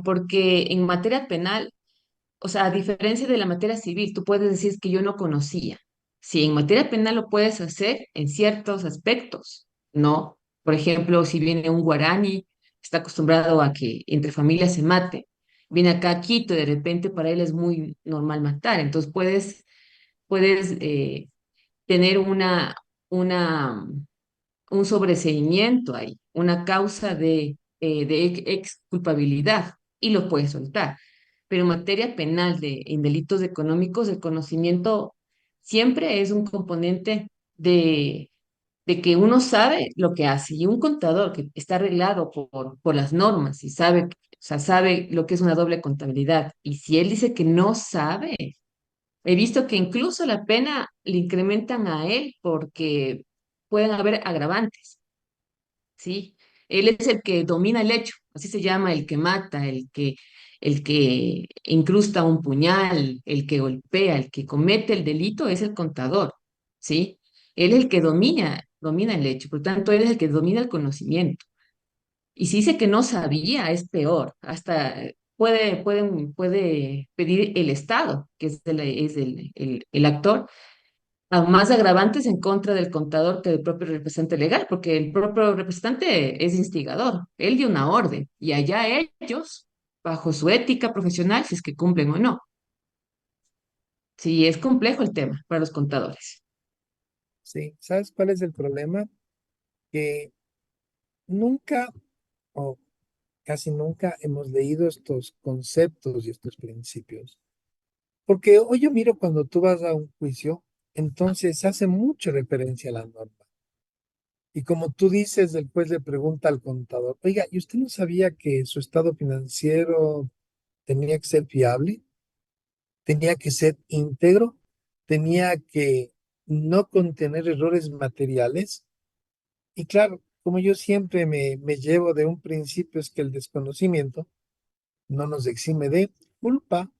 Porque en materia penal, o sea, a diferencia de la materia civil, tú puedes decir que yo no conocía. Si en materia penal lo puedes hacer en ciertos aspectos, ¿no? Por ejemplo, si viene un guaraní, está acostumbrado a que entre familias se mate, viene acá a Quito y de repente para él es muy normal matar, entonces puedes tener una, un sobreseimiento ahí, una causa de exculpabilidad y lo puedes soltar. Pero en materia penal en delitos económicos, el conocimiento siempre es un componente de que uno sabe lo que hace y un contador que está arreglado por las normas y sabe, o sea, sabe lo que es una doble contabilidad. Y si él dice que no sabe, he visto que incluso la pena le incrementan a él porque pueden haber agravantes. ¿Sí? Él es el que domina el hecho, así se llama, el que mata, el que incrusta un puñal, el que golpea, el que comete el delito es el contador, ¿sí? Él es el que domina el hecho, por tanto, él es el que domina el conocimiento. Y si dice que no sabía, es peor, hasta puede pedir el Estado, que es el actor a más agravantes en contra del contador que del propio representante legal, porque el propio representante es instigador. Él dio una orden y allá ellos, bajo su ética profesional, si es que cumplen o no. Sí, es complejo el tema para los contadores. Sí, ¿sabes cuál es el problema? Que nunca o casi nunca hemos leído estos conceptos y estos principios. Porque hoy yo miro cuando tú vas a un juicio, entonces hace mucha referencia a la norma. Y como tú dices, el juez le pregunta al contador, oiga, ¿y usted no sabía que su estado financiero tenía que ser fiable? ¿Tenía que ser íntegro? ¿Tenía que no contener errores materiales? Y claro, como yo siempre me llevo de un principio, es que el desconocimiento no nos exime de culpa,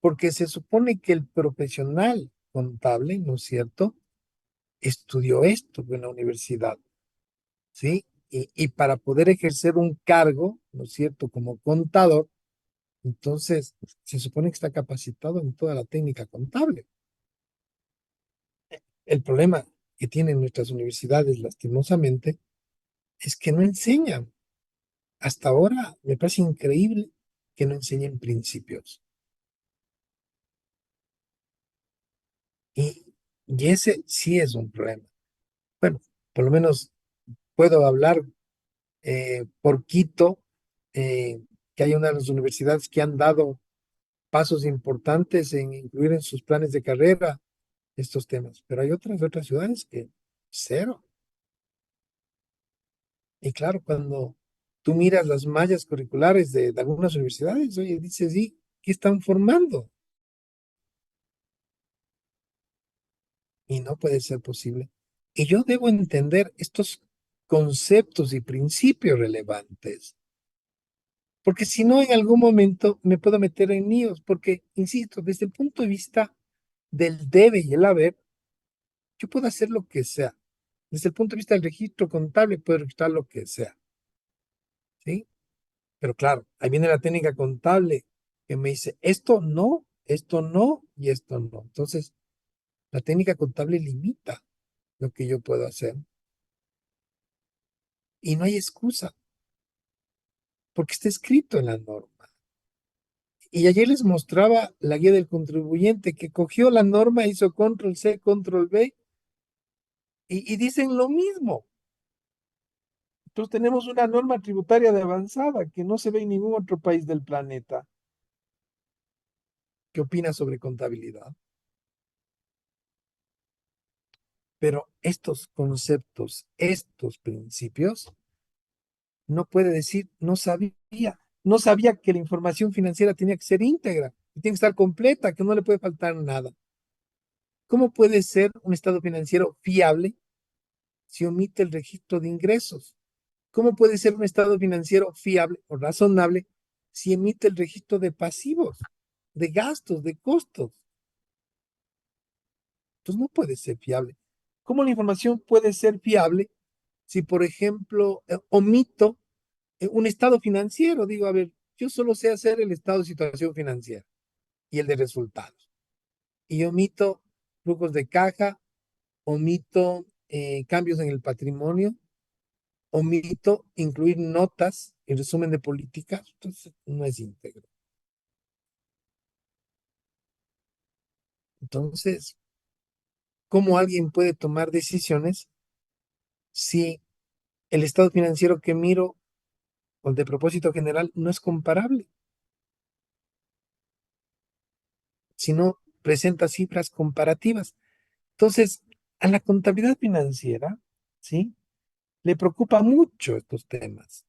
porque se supone que el profesional contable, ¿no es cierto?, estudió esto en la universidad, ¿sí? Y para poder ejercer un cargo, ¿no es cierto?, como contador, entonces se supone que está capacitado en toda la técnica contable. El problema que tienen nuestras universidades, lastimosamente, es que no enseñan. Hasta ahora me parece increíble que no enseñen principios. Y, y ese sí es un problema. Bueno, por lo menos puedo hablar por Quito, que hay una de las universidades que han dado pasos importantes en incluir en sus planes de carrera estos temas, pero hay otras ciudades que cero. Y claro, cuando tú miras las mallas curriculares de algunas universidades, oye, dices, sí, ¿qué están formando? Y no puede ser posible. Y yo debo entender estos conceptos y principios relevantes, porque si no, en algún momento me puedo meter en líos, porque, insisto, desde el punto de vista del debe y el haber, yo puedo hacer lo que sea. Desde el punto de vista del registro contable, puedo registrar lo que sea, ¿sí? Pero claro, ahí viene la técnica contable que me dice, esto no y esto no. Entonces, la técnica contable limita lo que yo puedo hacer y no hay excusa, porque está escrito en la norma. Y ayer les mostraba la guía del contribuyente que cogió la norma, hizo control C, control V y dicen lo mismo. Entonces tenemos una norma tributaria de avanzada que no se ve en ningún otro país del planeta. ¿Qué opinas sobre contabilidad? Pero estos conceptos, estos principios, no puede decir, no sabía que la información financiera tenía que ser íntegra, que tiene que estar completa, que no le puede faltar nada. ¿Cómo puede ser un estado financiero fiable si omite el registro de ingresos? ¿Cómo puede ser un estado financiero fiable o razonable si emite el registro de pasivos, de gastos, de costos? Entonces no puede ser fiable. ¿Cómo la información puede ser fiable si, por ejemplo, omito un estado financiero? Digo, a ver, yo solo sé hacer el estado de situación financiera y el de resultados. Y omito flujos de caja, omito cambios en el patrimonio, omito incluir notas y resumen de políticas, entonces no es íntegro. Entonces, ¿cómo alguien puede tomar decisiones si el estado financiero que miro o el de propósito general no es comparable, sino presenta cifras comparativas? Entonces, a la contabilidad financiera, ¿sí? Le preocupa mucho estos temas,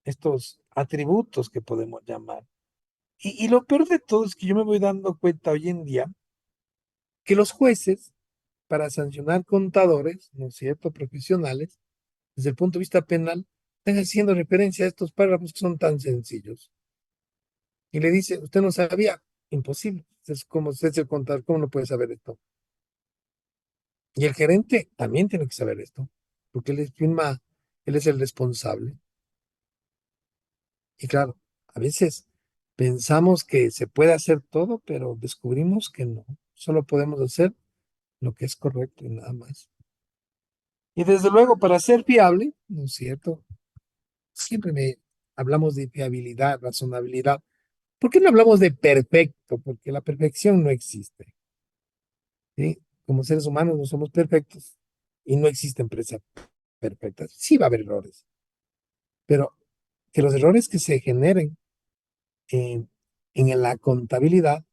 estos atributos que podemos llamar. Y lo peor de todo es que yo me voy dando cuenta hoy en día que los jueces, para sancionar contadores, ¿no es cierto?, profesionales, desde el punto de vista penal, están haciendo referencia a estos párrafos que son tan sencillos. Y le dice, usted no sabía, imposible. Es como usted es el contador, ¿cómo no puede saber esto? Y el gerente también tiene que saber esto, porque él es firma, él es el responsable. Y claro, a veces pensamos que se puede hacer todo, pero descubrimos que no. Solo podemos hacer lo que es correcto y nada más. Y desde luego, para ser fiable, ¿no es cierto? Siempre hablamos de fiabilidad, razonabilidad. ¿Por qué no hablamos de perfecto? Porque la perfección no existe, ¿sí? Como seres humanos no somos perfectos y no existe empresa perfecta. Sí va a haber errores, pero que los errores que se generen en, en la contabilidad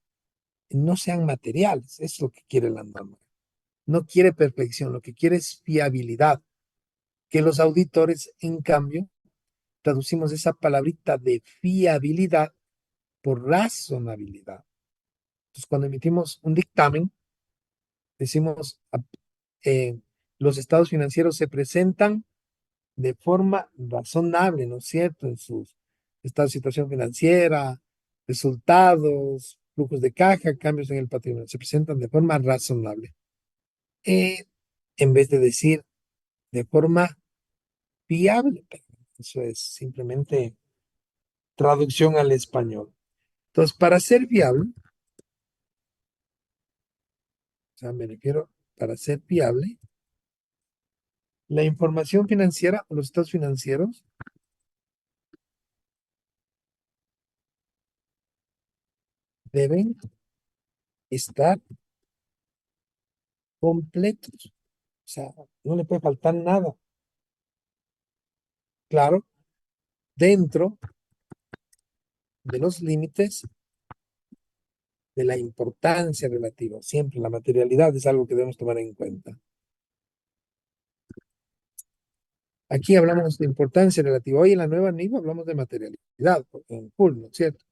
no sean materiales, es lo que quiere la norma. No quiere perfección, lo que quiere es fiabilidad, que los auditores, en cambio, traducimos esa palabrita de fiabilidad por razonabilidad. Entonces, cuando emitimos un dictamen, decimos, eh, los estados financieros se presentan de forma razonable, ¿no es cierto? En sus estados de situación financiera, resultados, flujos de caja, cambios en el patrimonio, se presentan de forma razonable. Eh, en vez de decir de forma fiable. Eso es simplemente traducción al español. Entonces, para ser fiable, o sea, me refiero, para ser fiable, la información financiera o los estados financieros deben estar completos. O sea, no le puede faltar nada. Claro, dentro de los límites de la importancia relativa. Siempre la materialidad es algo que debemos tomar en cuenta. Aquí hablamos de importancia relativa. Hoy en la nueva NIF hablamos de materialidad, en full, ¿no es cierto?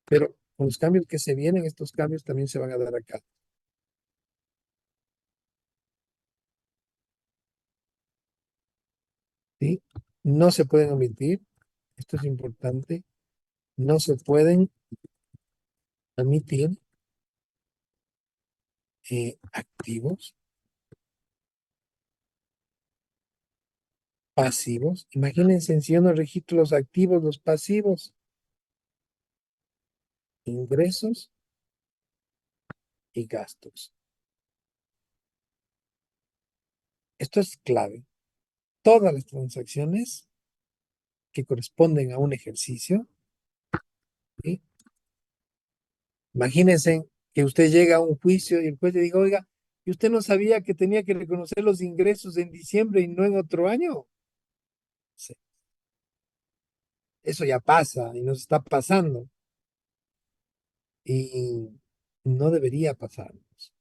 Pero con los cambios que se vienen, estos cambios también se van a dar acá. ¿Sí? No se pueden omitir, esto es importante, no se pueden omitir activos, pasivos. Imagínense si yo no registro los activos, los pasivos, ingresos y gastos. Esto es clave. Todas las transacciones que corresponden a un ejercicio, ¿sí? Imagínense que usted llega a un juicio y el juez le diga, oiga, ¿y usted no sabía que tenía que reconocer los ingresos en diciembre y no en otro año? Sí, eso ya pasa y nos está pasando y no debería pasarnos.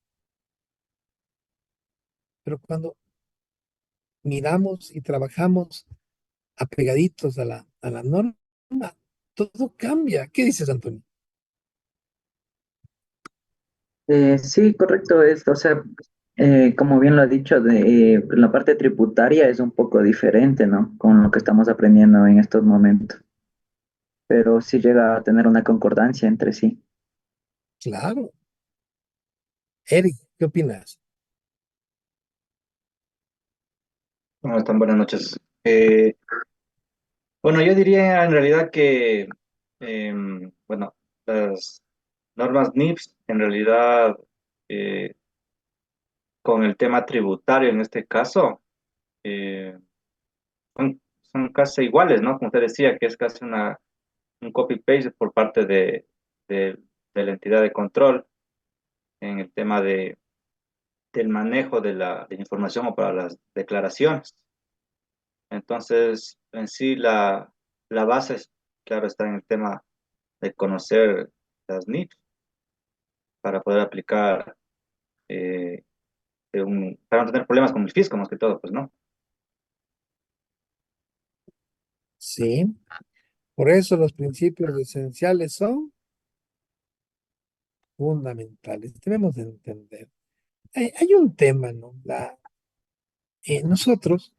Pero cuando miramos y trabajamos apegaditos a la norma, todo cambia. ¿Qué dices, Antonio? Sí, correcto, o sea, como bien lo ha dicho, la parte tributaria es un poco diferente, ¿no? Con lo que estamos aprendiendo en estos momentos, pero sí llega a tener una concordancia entre sí. Claro. Eric, ¿qué opinas? ¿Cómo están? Buenas noches. Bueno, yo diría en realidad que Bueno, las normas NIPS en realidad eh, con el tema tributario en este caso eh, son casi iguales, ¿no? Como te decía, que es casi un copy-paste por parte de la entidad de control en el tema del manejo de la información o para las declaraciones. Entonces, en sí, la base, claro, está en el tema de conocer las NIPS para poder aplicar, eh, para no tener problemas con el fisco, más que todo, pues, ¿no? Sí, por eso los principios esenciales son fundamentales. Debemos de entender. Hay un tema, ¿no? Nosotros,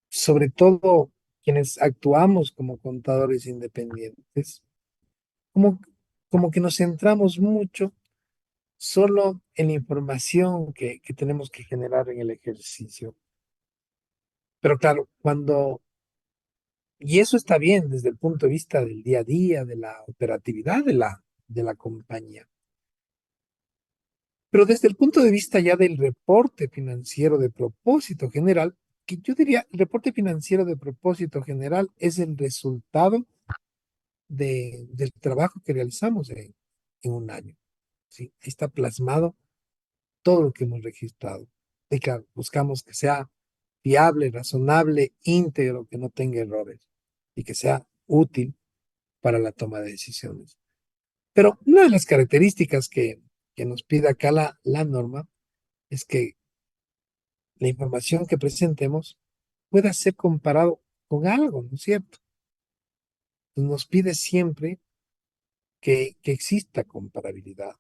sobre todo quienes actuamos como contadores independientes, como, como que nos centramos mucho solo en la información que tenemos que generar en el ejercicio. Pero claro, y eso está bien desde el punto de vista del día a día, de la operatividad de la compañía. Pero desde el punto de vista ya del reporte financiero de propósito general, que yo diría, el reporte financiero de propósito general es el resultado del trabajo que realizamos en un año. ¿Sí? Ahí está plasmado todo lo que hemos registrado. Y claro, buscamos que sea fiable, razonable, íntegro, que no tenga errores y que sea útil para la toma de decisiones. Pero una de las características que nos pide acá la norma es que la información que presentemos pueda ser comparado con algo, ¿no es cierto? Pues nos pide siempre que exista comparabilidad.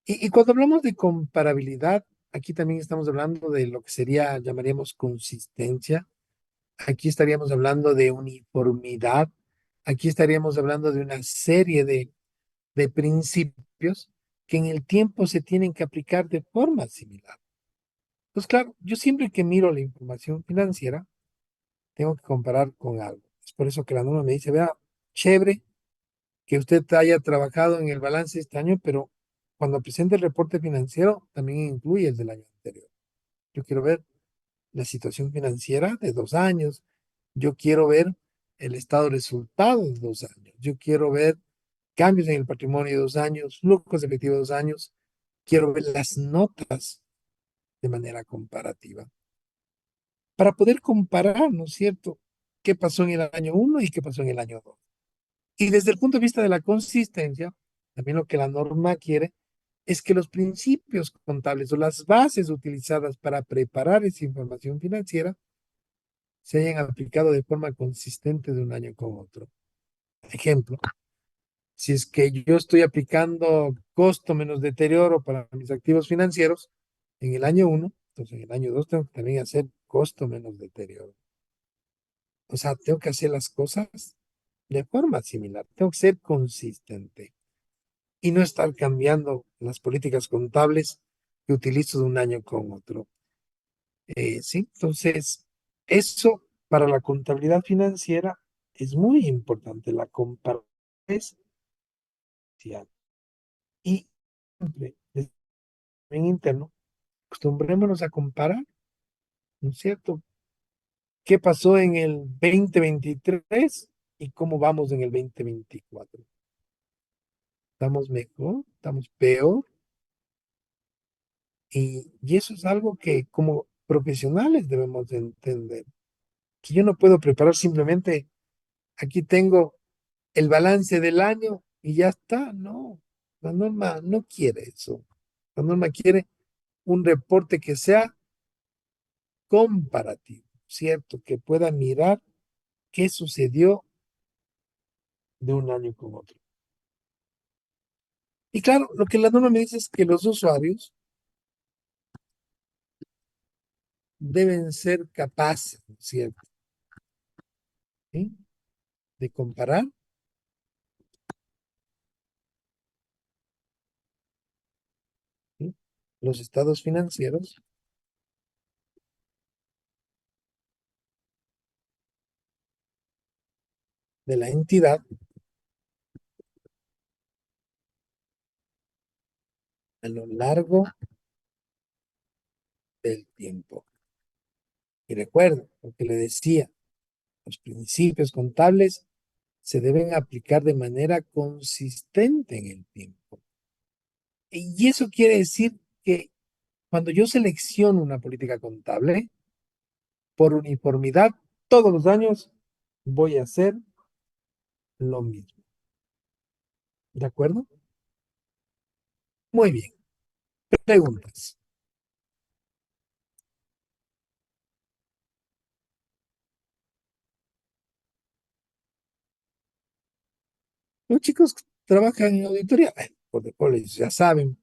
Y cuando hablamos de comparabilidad, aquí también estamos hablando de lo que sería, llamaríamos consistencia. Aquí estaríamos hablando de uniformidad. Aquí estaríamos hablando de una serie de principios que en el tiempo se tienen que aplicar de forma similar. Pues claro, yo siempre que miro la información financiera, tengo que comparar con algo. Es por eso que la norma me dice, vea, chévere que usted haya trabajado en el balance este año, pero cuando presente el reporte financiero, también incluye el del año anterior. Yo quiero ver la situación financiera de 2 años. Yo quiero ver el estado de resultados de 2 años. Yo quiero ver cambios en el patrimonio de 2 años, flujos efectivos de 2 años. Quiero ver las notas de manera comparativa para poder comparar, ¿no es cierto?, qué pasó en el año uno y qué pasó en el año 2. Y desde el punto de vista de la consistencia, también lo que la norma quiere es que los principios contables o las bases utilizadas para preparar esa información financiera se hayan aplicado de forma consistente de un año con otro. Ejemplo, si es que yo estoy aplicando costo menos deterioro para mis activos financieros en el año uno, entonces en el año 2 tengo que también hacer costo menos deterioro. O sea, tengo que hacer las cosas de forma similar, tengo que ser consistente y no estar cambiando las políticas contables que utilizo de un año con otro. Sí, entonces, eso para la contabilidad financiera es muy importante, la comparación y siempre, desde el interno, acostumbrémonos a comparar, ¿no es cierto? ¿Qué pasó en el 2023 y cómo vamos en el 2024? ¿Estamos mejor? ¿Estamos peor? Y eso es algo que como profesionales debemos de entender. Que yo no puedo preparar simplemente, aquí tengo el balance del año y ya está. No, la norma no quiere eso. La norma quiere un reporte que sea comparativo, ¿cierto? Que pueda mirar qué sucedió de un año con otro. Y claro, lo que la norma me dice es que los usuarios deben ser capaces, ¿cierto? ¿Sí? De comparar, ¿sí?, los estados financieros de la entidad a lo largo del tiempo. Y recuerda lo que le decía, los principios contables se deben aplicar de manera consistente en el tiempo. Y eso quiere decir que cuando yo selecciono una política contable, por uniformidad, todos los años voy a hacer lo mismo. ¿De acuerdo? Muy bien. Preguntas. Los chicos que trabajan en auditoría, por default, ellos ya saben,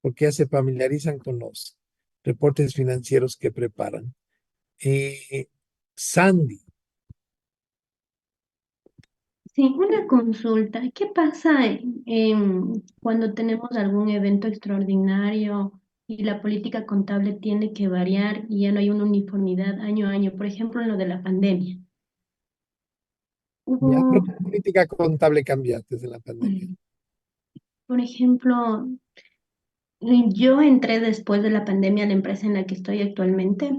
porque ya se familiarizan con los reportes financieros que preparan. Sandy, Sí, una consulta. ¿Qué pasa cuando tenemos algún evento extraordinario y la política contable tiene que variar y ya no hay una uniformidad año a año? Por ejemplo, en lo de la pandemia. ¿ya? ¿Qué Hubo, política contable cambiaste desde la pandemia? por ejemplo, yo entré después de la pandemia a la empresa en la que estoy actualmente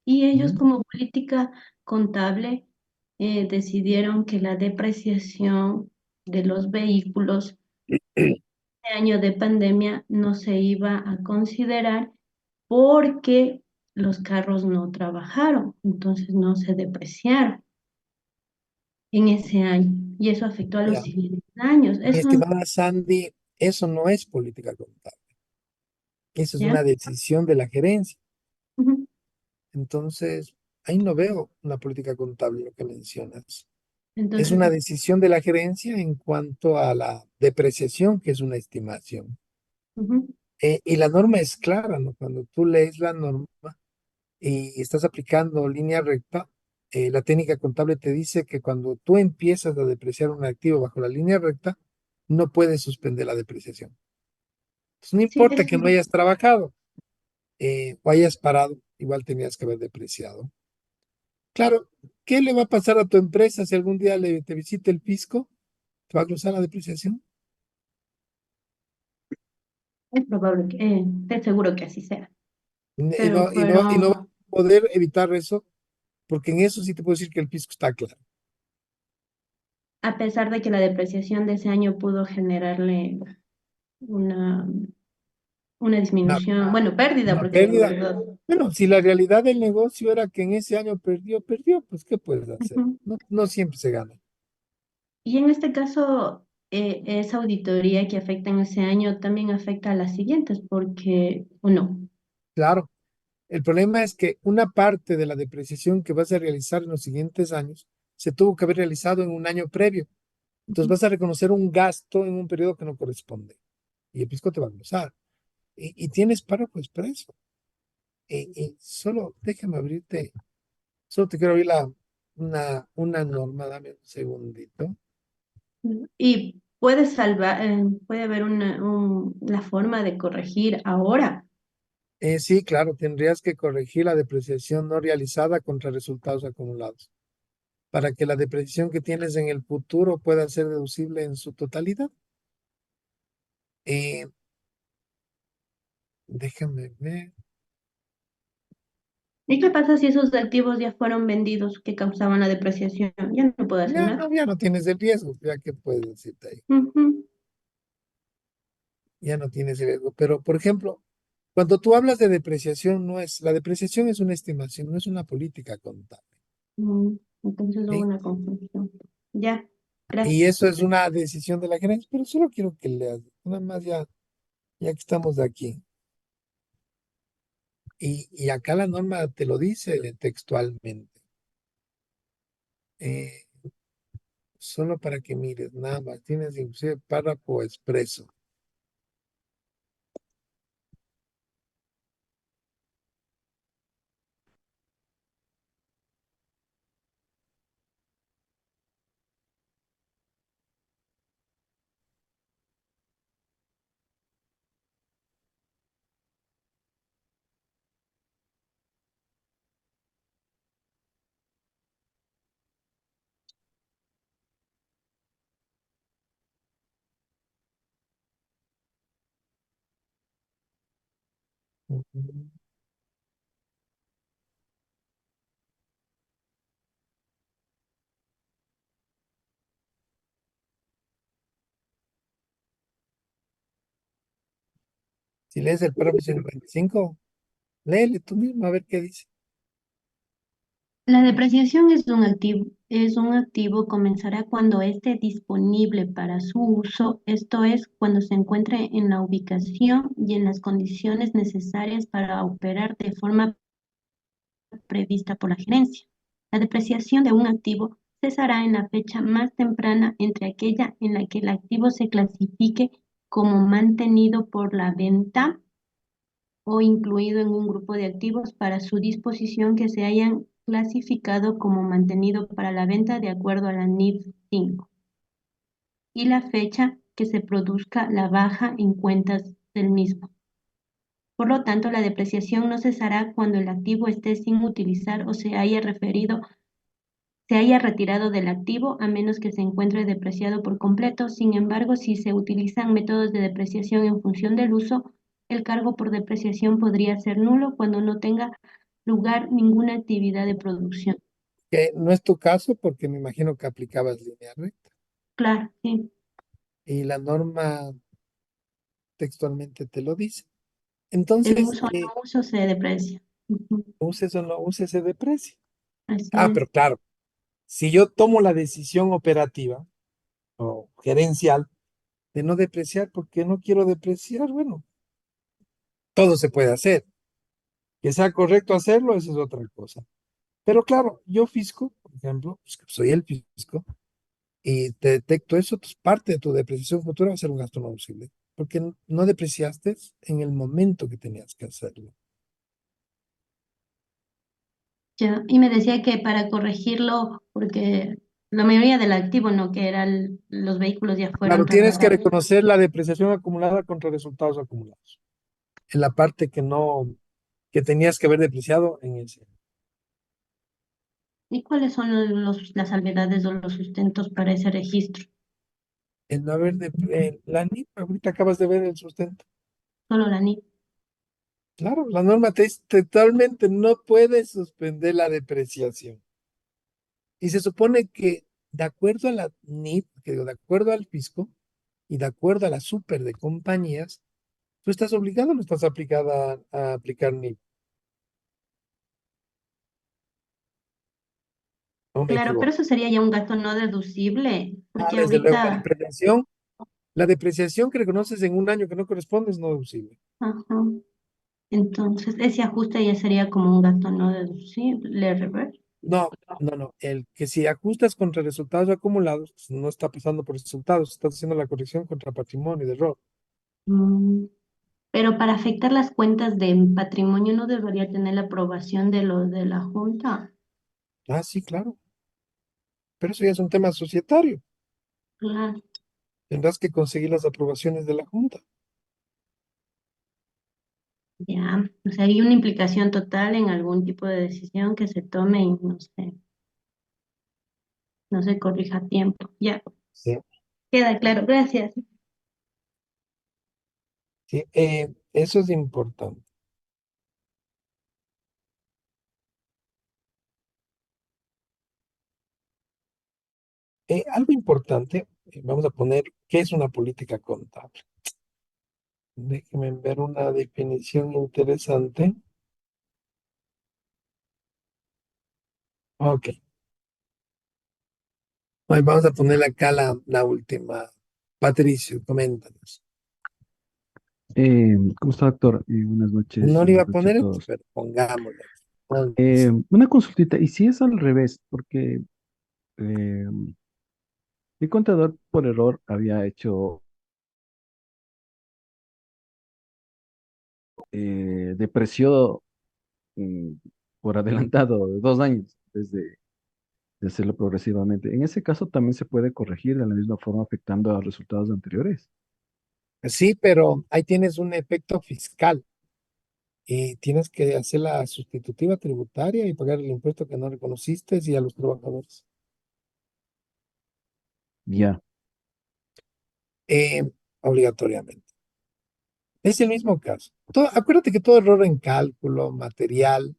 y ellos ¿Mm? como política contable decidieron que la depreciación de los vehículos año de pandemia no se iba a considerar porque los carros no trabajaron, entonces no se depreciaron en ese año y eso afectó a los Ya. siguientes años. Mi Eso, estimada Sandy, eso no es política contable. Eso es ¿ya? una decisión de la gerencia. Ujú. Entonces, ahí no veo una política contable lo que mencionas. Es Entonces, una decisión de la gerencia en cuanto a la depreciación, que es una estimación. ujú. Y la norma es clara, ¿no? Cuando tú lees la norma y estás aplicando línea recta, la técnica contable te dice que cuando tú empiezas a depreciar un activo bajo la línea recta, no puedes suspender la depreciación. Entonces, no Sí, importa que no hayas trabajado o hayas parado, igual tenías que haber depreciado. Claro, ¿qué le va a pasar a tu empresa si algún día te visita el fisco? ¿Te va a cruzar la depreciación? es probable que, estoy seguro que así sea, Y pero no va fueron, a poder evitar eso, porque en eso sí te puedo decir que el fisco está claro. a pesar de que la depreciación de ese año pudo generarle una, una Una, disminución, bueno, pérdida, una porque en pérdida. verdad, Bueno, si la realidad del negocio era que en ese año perdió, pues ¿qué puedes hacer? ujú. No, no siempre se gana. Y en este caso, esa auditoría que afecta en ese año también afecta a las siguientes, porque, o no. Claro, el problema es que una parte de la depreciación que vas a realizar en los siguientes años se tuvo que haber realizado en un año previo. Entonces Ujú. vas a reconocer un gasto en un periodo que no corresponde y el fisco te va a glosar. Y tienes párrafo expreso. Y solo déjame abrirte, solo te quiero abrir una norma, dame un segundito. Y puede salvar, puede haber la forma de corregir ahora. Sí, claro, tendrías que corregir la depreciación no realizada contra resultados acumulados para que la depreciación que tienes en el futuro pueda ser deducible en su totalidad. Eh, déjame ver. ¿Y qué pasa si esos activos ya fueron vendidos que causaban la depreciación? Ya no puedo hacer nada. Ya no tienes el riesgo, ya que puedes decirte ahí. Ujú. Ya no tienes el riesgo. Pero, por ejemplo, cuando tú hablas de depreciación, la depreciación es una estimación, no es una política contable. Entonces hubo ¿Sí? una confusión. Ya, Y gracias. eso es una decisión de la gerencia, pero solo quiero que leas, nada más ya que estamos aquí. Y acá la norma te lo dice textualmente. Eh, solo para que mires, nada más. Tienes inclusive párrafo expreso. Ujú. Si lees el párrafo 55, léele tú mismo a ver qué dice. La depreciación es un activo comenzará cuando esté disponible para su uso, esto es, cuando se encuentre en la ubicación y en las condiciones necesarias para operar de forma prevista por la gerencia. La depreciación de un activo cesará en la fecha más temprana entre aquella en la que el activo se clasifique como mantenido por la venta o incluido en un grupo de activos para su disposición que se hayan clasificado como mantenido para la venta de acuerdo a la NIF 5 y la fecha que se produzca la baja en cuentas del mismo. Por lo tanto, la depreciación no cesará cuando el activo esté sin utilizar o se haya retirado del activo a menos que se encuentre depreciado por completo. Sin embargo, si se utilizan métodos de depreciación en función del uso, el cargo por depreciación podría ser nulo cuando no tenga lugar ninguna actividad de producción. Que no es tu caso porque me imagino que aplicabas línea recta. Claro, sí. Y la norma textualmente te lo dice. El Entonces, uso o no uso se deprecia. Ujú. uses o no uses, se deprecia. Así Ah, es. pero claro, si yo tomo la decisión operativa o gerencial de no depreciar porque no quiero depreciar, bueno, todo se puede hacer. Que sea correcto hacerlo, esa es otra cosa. Pero claro, yo fisco, por ejemplo, pues, que soy el fisco, y te detecto eso, pues parte de tu depreciación futura va a ser un gasto no deducible, porque no depreciaste en el momento que tenías que hacerlo. Ya, y me decía que para corregirlo, porque la mayoría del activo, ¿no? Que eran los vehículos ya Claro, fueron tienes que trasladados. reconocer la depreciación acumulada contra resultados acumulados. En la parte que no, que tenías que haber depreciado en ese. ¿Y cuáles son las salvedades o los sustentos para ese registro? El no haber la NIP, ahorita acabas de ver el sustento. Solo la NIF. Claro, la norma te dice totalmente no puedes suspender la depreciación. Y se supone que de acuerdo a la NIP, que digo, de acuerdo al fisco y de acuerdo a la super de compañías, tú estás obligado o no estás aplicada a aplicar NIP. No me Claro, pero equivoco. eso sería ya un gasto no deducible, Ah, porque desde luego, ahorita, la depreciación que reconoces en un año que no corresponde es no deducible. ajá, entonces ese ajuste ya sería como un gasto no deducible, rever. No, no, no. El que si ajustas contra resultados acumulados, pues, no está pasando por resultados, estás haciendo la corrección contra patrimonio de error. Mm, pero para afectar las cuentas de patrimonio no debería tener la aprobación de los de la Junta. Ah, sí, claro. Pero eso ya es un tema societario. Claro, Tendrás que conseguir las aprobaciones de la Junta. ya. O sea, hay una implicación total en algún tipo de decisión que se tome y no se corrija a tiempo. Ya, Sí, queda claro. Gracias. sí, eso es importante. Algo importante, vamos a poner, ¿qué es una política contable? Déjenme ver una definición interesante. Ok, ahí vamos a poner acá la última. Patricio, coméntanos. ¿Cómo está, doctor? Buenas noches, No le iba a buenas noches a poner esto, todos. pero pongámoslo aquí. Entonces, Una consultita, ¿y si es al revés? Porque eh, mi contador por error había hecho depreció mm, por adelantado de 2 años desde de hacerlo progresivamente. En ese caso también se puede corregir de la misma forma afectando a resultados anteriores. sí, pero ahí tienes un efecto fiscal y tienes que hacer la sustitutiva tributaria y pagar el impuesto que no reconociste y a los trabajadores. Ya. Eh, Obligatoriamente. Es el mismo caso. Acuérdate que todo error en cálculo, material,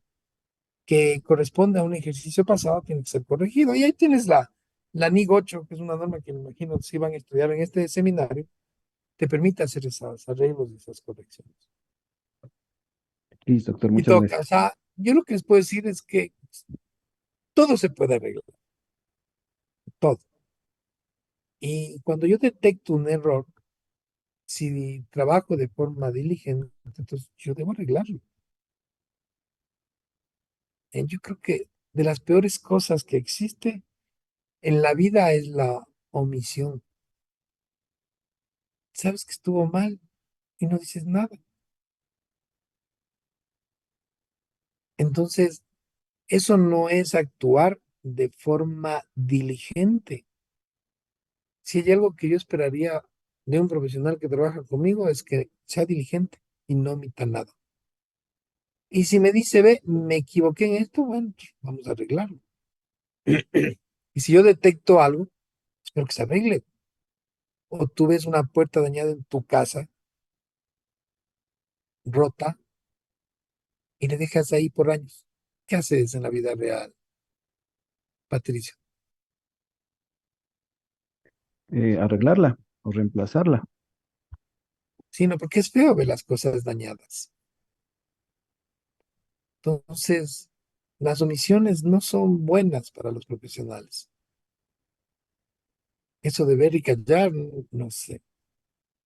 que corresponde a un ejercicio pasado, tiene que ser corregido. Y ahí tienes la NIG 8, que es una norma que me imagino si van a estudiar en este seminario, te permite hacer esos arreglos y esas correcciones. Listo, doctor, Y muchas toca, gracias. o sea, yo lo que les puedo decir es que todo se puede arreglar, todo. Y cuando yo detecto un error, si trabajo de forma diligente, entonces yo debo arreglarlo. Yo creo que de las peores cosas que existe en la vida es la omisión. Sabes que estuvo mal y no dices nada. Entonces, eso no es actuar de forma diligente. Si hay algo que yo esperaría de un profesional que trabaja conmigo es que sea diligente y no omita nada. Y si me dice, ve, me equivoqué en esto, bueno, pues vamos a arreglarlo. Y si yo detecto algo, espero que se arregle. O tú ves una puerta dañada en tu casa, rota, y le dejas ahí por años. ¿Qué haces en la vida real, Patricio? Arreglarla o reemplazarla. Sino porque es feo ver las cosas dañadas. Entonces, las omisiones no son buenas para los profesionales. Eso de ver y callar, no sé,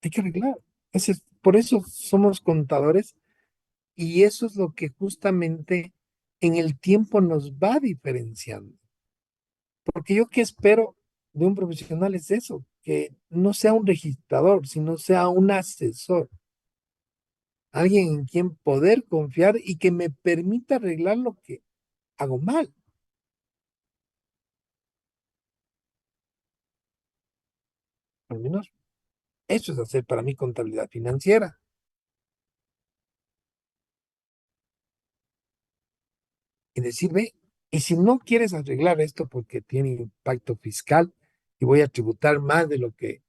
hay que arreglar. Por eso somos contadores y eso es lo que justamente en el tiempo nos va diferenciando. Porque yo qué espero de un profesional es eso, que no sea un registrador, sino sea un asesor, alguien en quien poder confiar y que me permita arreglar lo que hago mal. Al menos eso es hacer para mí contabilidad financiera. Y decir, ve, y si no quieres arreglar esto porque tiene impacto fiscal y voy a tributar más de lo que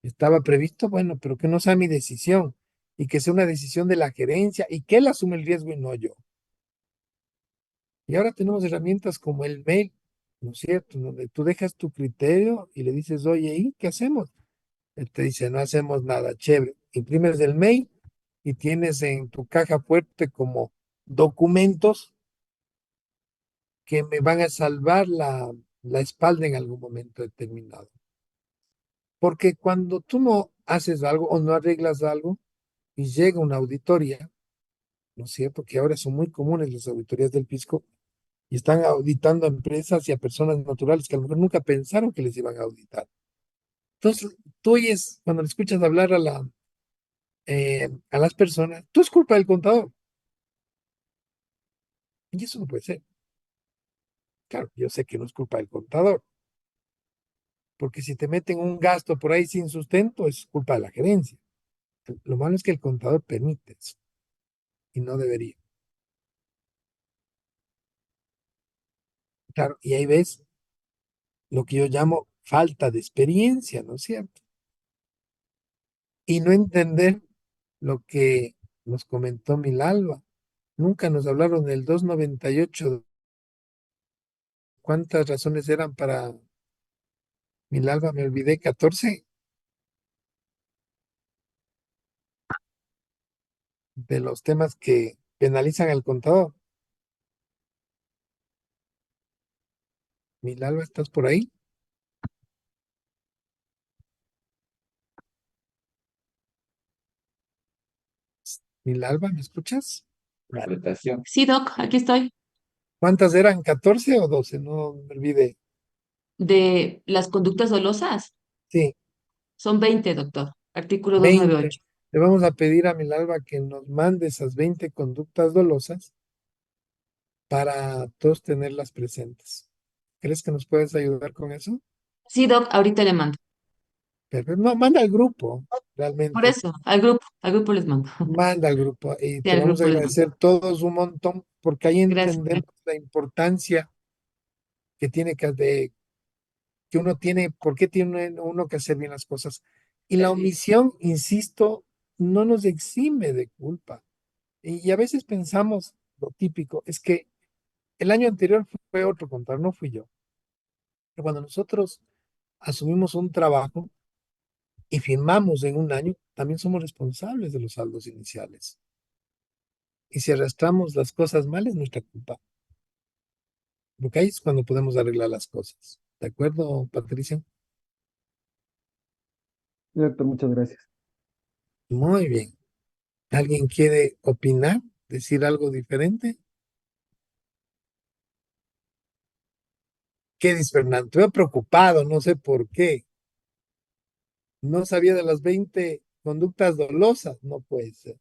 estaba previsto, bueno, pero que no sea mi decisión y que sea una decisión de la gerencia y que él asume el riesgo y no yo. Y ahora tenemos herramientas como el mail, ¿no es cierto? Donde tú dejas tu criterio y le dices, oye, ¿y qué hacemos? Él te dice, no hacemos nada, chévere. Imprimes el mail y tienes en tu caja fuerte como documentos que me van a salvar la espalda en algún momento determinado. Porque cuando tú no haces algo o no arreglas algo y llega una auditoría, ¿no es cierto? Que ahora son muy comunes las auditorías del fisco y están auditando a empresas y a personas naturales que a lo mejor nunca pensaron que les iban a auditar. Entonces, tú oyes, cuando le escuchas hablar a las personas, tú es culpa del contador. Y eso no puede ser. Claro, yo sé que no es culpa del contador, porque si te meten un gasto por ahí sin sustento, es culpa de la gerencia. Lo malo es que el contador permite eso y no debería. Claro, y ahí ves lo que yo llamo falta de experiencia, ¿no es cierto? Y no entender lo que nos comentó Milalba. Nunca nos hablaron del 298. ¿Cuántas razones eran para Milalba? Me olvidé, 14 de los temas que penalizan al contador. Milalba, ¿estás por ahí? Milalba, ¿me escuchas? Sí, Doc, aquí estoy. ¿Cuántas eran? ¿14 o 12? No me olvidé. De las conductas dolosas, Sí, son 20, doctor. Artículo 20. 298. Le vamos a pedir a Milalba que nos mande esas 20 conductas dolosas para todos tenerlas presentes. ¿Crees que nos puedes ayudar con eso? Sí, Doc, ahorita le mando. Pero no, manda al grupo, Por realmente. eso, al grupo les mando. Manda al grupo y Sí, te al vamos a grupo les mando. agradecer todos un montón porque ahí Gracias. entendemos la importancia que tiene que uno tiene, por qué tiene uno que hacer bien las cosas. Y la omisión, insisto, no nos exime de culpa. Y a veces pensamos, lo típico, es que el año anterior fue otro contador, no fui yo. Pero cuando nosotros asumimos un trabajo y firmamos en un año, también somos responsables de los saldos iniciales. Y si arrastramos las cosas mal, es nuestra culpa. Porque ahí es cuando podemos arreglar las cosas. ¿De acuerdo, Patricia? Doctor, muchas gracias. Muy bien. ¿Alguien quiere opinar? ¿Decir algo diferente? ¿Qué dice Fernando? Te veo preocupado, no sé por qué. No sabía de las 20 conductas dolosas. No puede ser.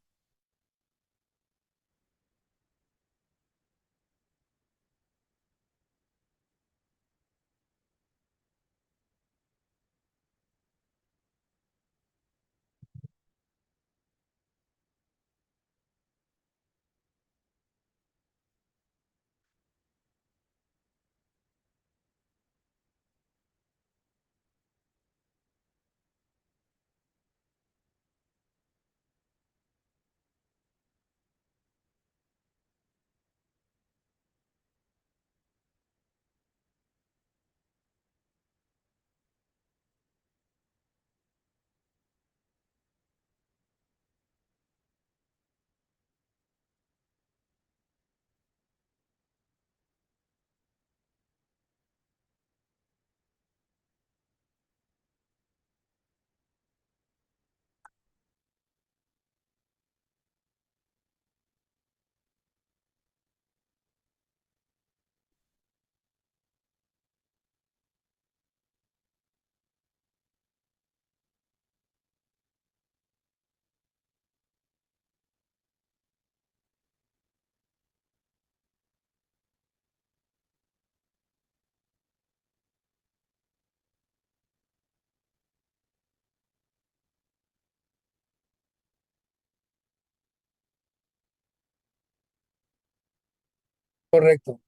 Correcto.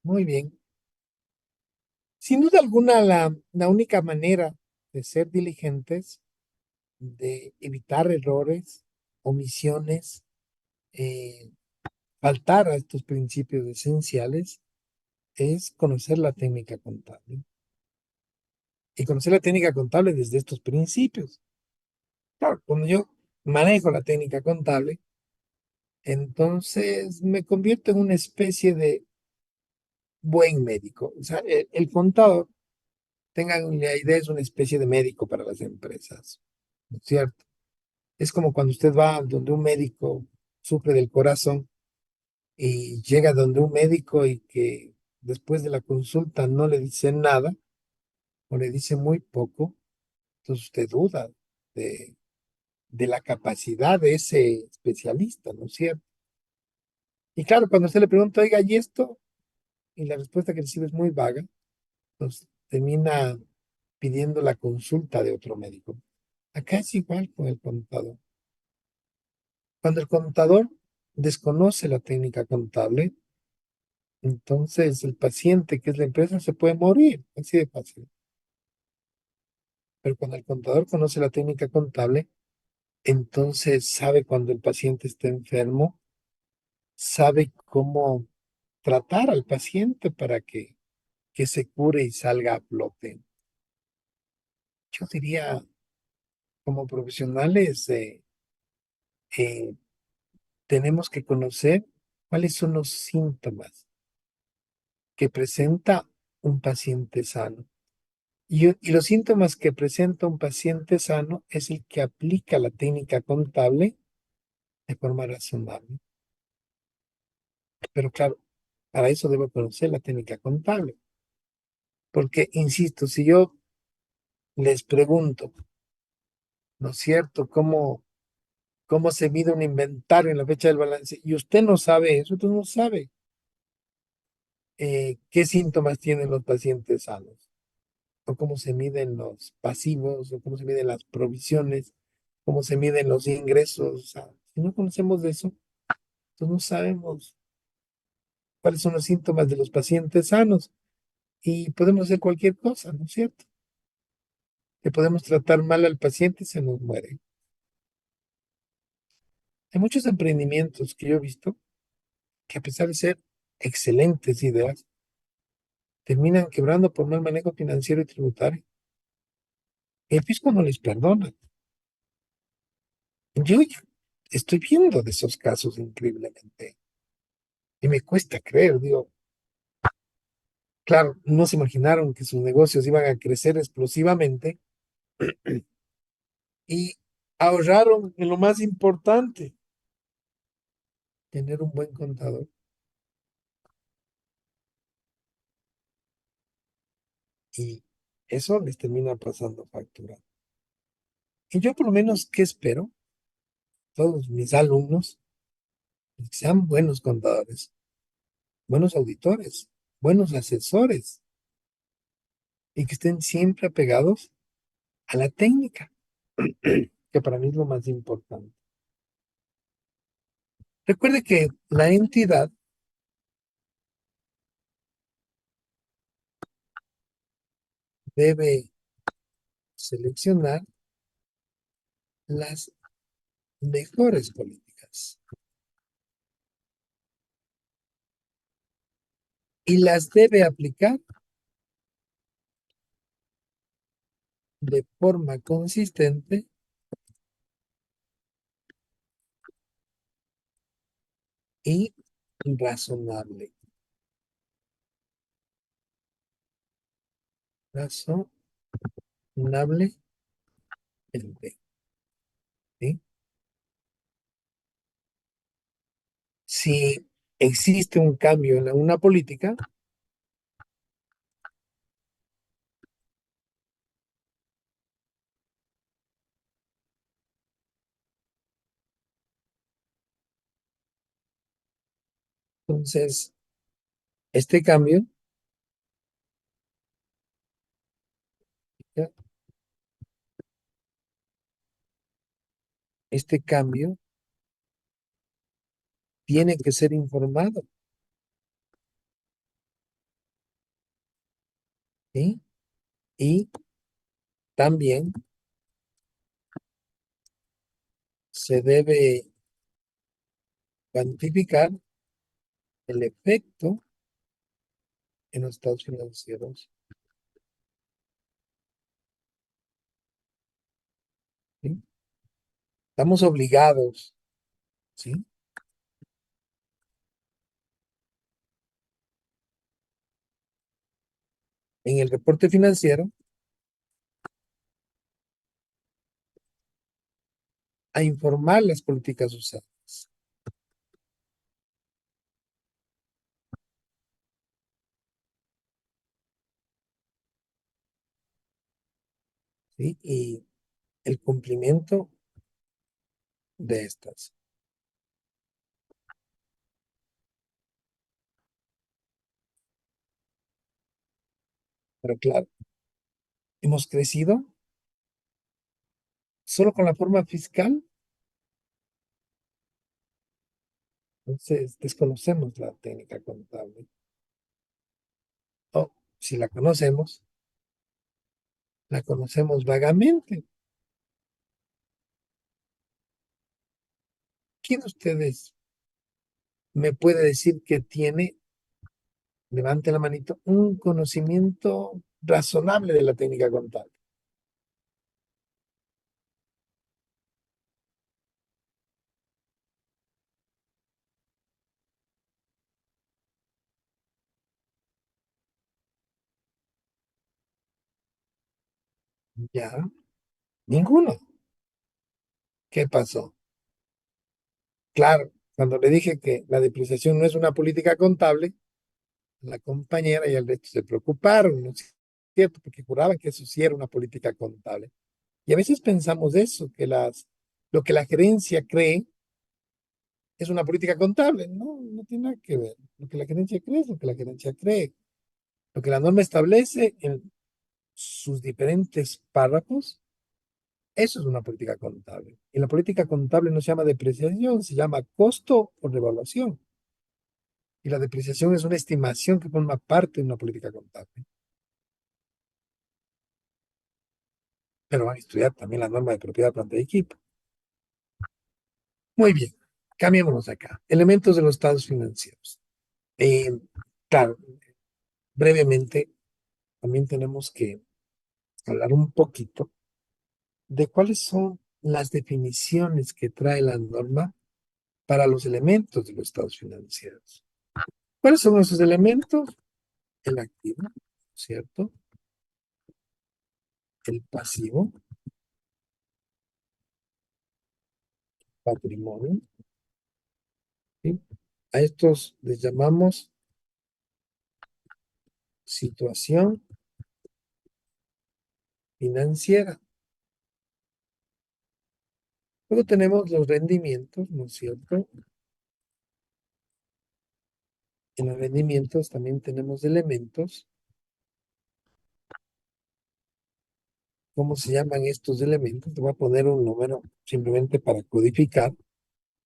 Muy bien. Sin duda alguna, la única manera de ser diligentes, de evitar errores, omisiones, eh, faltar a estos principios esenciales, es conocer la técnica contable. Y conocer la técnica contable desde estos principios. Claro, cuando yo manejo la técnica contable, entonces me convierto en una especie de buen médico. O sea, el contador, tengan la idea, es una especie de médico para las empresas, ¿no es cierto? Es como cuando usted va donde un médico sufre del corazón y llega donde un médico y que después de la consulta no le dice nada o le dice muy poco, entonces usted duda de, de la capacidad de ese especialista, ¿no es cierto? Y claro, cuando usted le pregunta, oiga, ¿y esto? Y la respuesta que recibe es muy vaga, pues termina pidiendo la consulta de otro médico. Acá es igual con el contador. Cuando el contador desconoce la técnica contable, entonces el paciente, que es la empresa, se puede morir, así de fácil. Pero cuando el contador conoce la técnica contable, entonces sabe cuando el paciente está enfermo, sabe cómo tratar al paciente para que se cure y salga a flote. Yo diría, como profesionales, eh, tenemos que conocer cuáles son los síntomas que presenta un paciente sano. Y los síntomas que presenta un paciente sano es el que aplica la técnica contable de forma razonable. Pero claro, para eso debo conocer la técnica contable. Porque, insisto, si yo les pregunto, ¿no es cierto?, cómo se mide un inventario en la fecha del balance, y usted no sabe eso, usted no sabe qué síntomas tienen los pacientes sanos, o cómo se miden los pasivos, o cómo se miden las provisiones, cómo se miden los ingresos. O sea, si no conocemos de eso, entonces no sabemos cuáles son los síntomas de los pacientes sanos. y podemos hacer cualquier cosa, ¿no es cierto? Que podemos tratar mal al paciente y se nos muere. Hay muchos emprendimientos que yo he visto que a pesar de ser excelentes ideas, terminan quebrando por mal manejo financiero y tributario. El fisco no les perdona. Yo estoy viendo de esos casos increíblemente y me cuesta creer, digo, claro, no se imaginaron que sus negocios iban a crecer explosivamente y ahorraron en lo más importante, tener un buen contador. Y eso les termina pasando factura. Y yo por lo menos, ¿qué espero? Todos mis alumnos, que sean buenos contadores, buenos auditores, buenos asesores y que estén siempre apegados a la técnica, que para mí es lo más importante. Recuerde que la entidad debe seleccionar las mejores políticas y las debe aplicar de forma consistente y razonable. Razonablemente. ¿Sí? Si existe un cambio en una política, entonces este cambio, ¿ya? Este cambio tiene que ser informado, ¿sí? Y también se debe cuantificar el efecto en los estados financieros, ¿sí? Estamos obligados, ¿sí? En el reporte financiero a informar las políticas usadas, ¿sí? Y el cumplimiento de estas. Pero claro, hemos crecido solo con la forma fiscal, entonces desconocemos la técnica contable. O si la conocemos vagamente. ¿Quién de ustedes me puede decir que tiene, levante la manito, un conocimiento razonable de la técnica contable? Ya, ninguno. ¿Qué pasó? Claro, cuando le dije que la depreciación no es una política contable, la compañera y el resto se preocuparon, ¿no es cierto? Porque juraban que eso sí era una política contable. Y a veces pensamos eso, que lo que la gerencia cree es una política contable. No, no tiene nada que ver. Lo que la gerencia cree es lo que la gerencia cree. Lo que la norma establece en sus diferentes párrafos, eso es una política contable. Y la política contable no se llama depreciación, se llama costo o revaluación. y la depreciación es una estimación que forma parte de una política contable. Pero van a estudiar también la norma de propiedad, planta y equipo. Muy bien, cambiémonos acá. Elementos de los estados financieros. Eh, claro, brevemente, también tenemos que hablar un poquito de cuáles son las definiciones que trae la norma para los elementos de los estados financieros. ¿Cuáles son esos elementos? El activo, ¿cierto? El pasivo, patrimonio, ¿sí? A estos les llamamos situación financiera. Luego tenemos los rendimientos, ¿no es cierto? En los rendimientos también tenemos elementos. ¿Cómo se llaman estos elementos? Te voy a poner un número simplemente para codificar,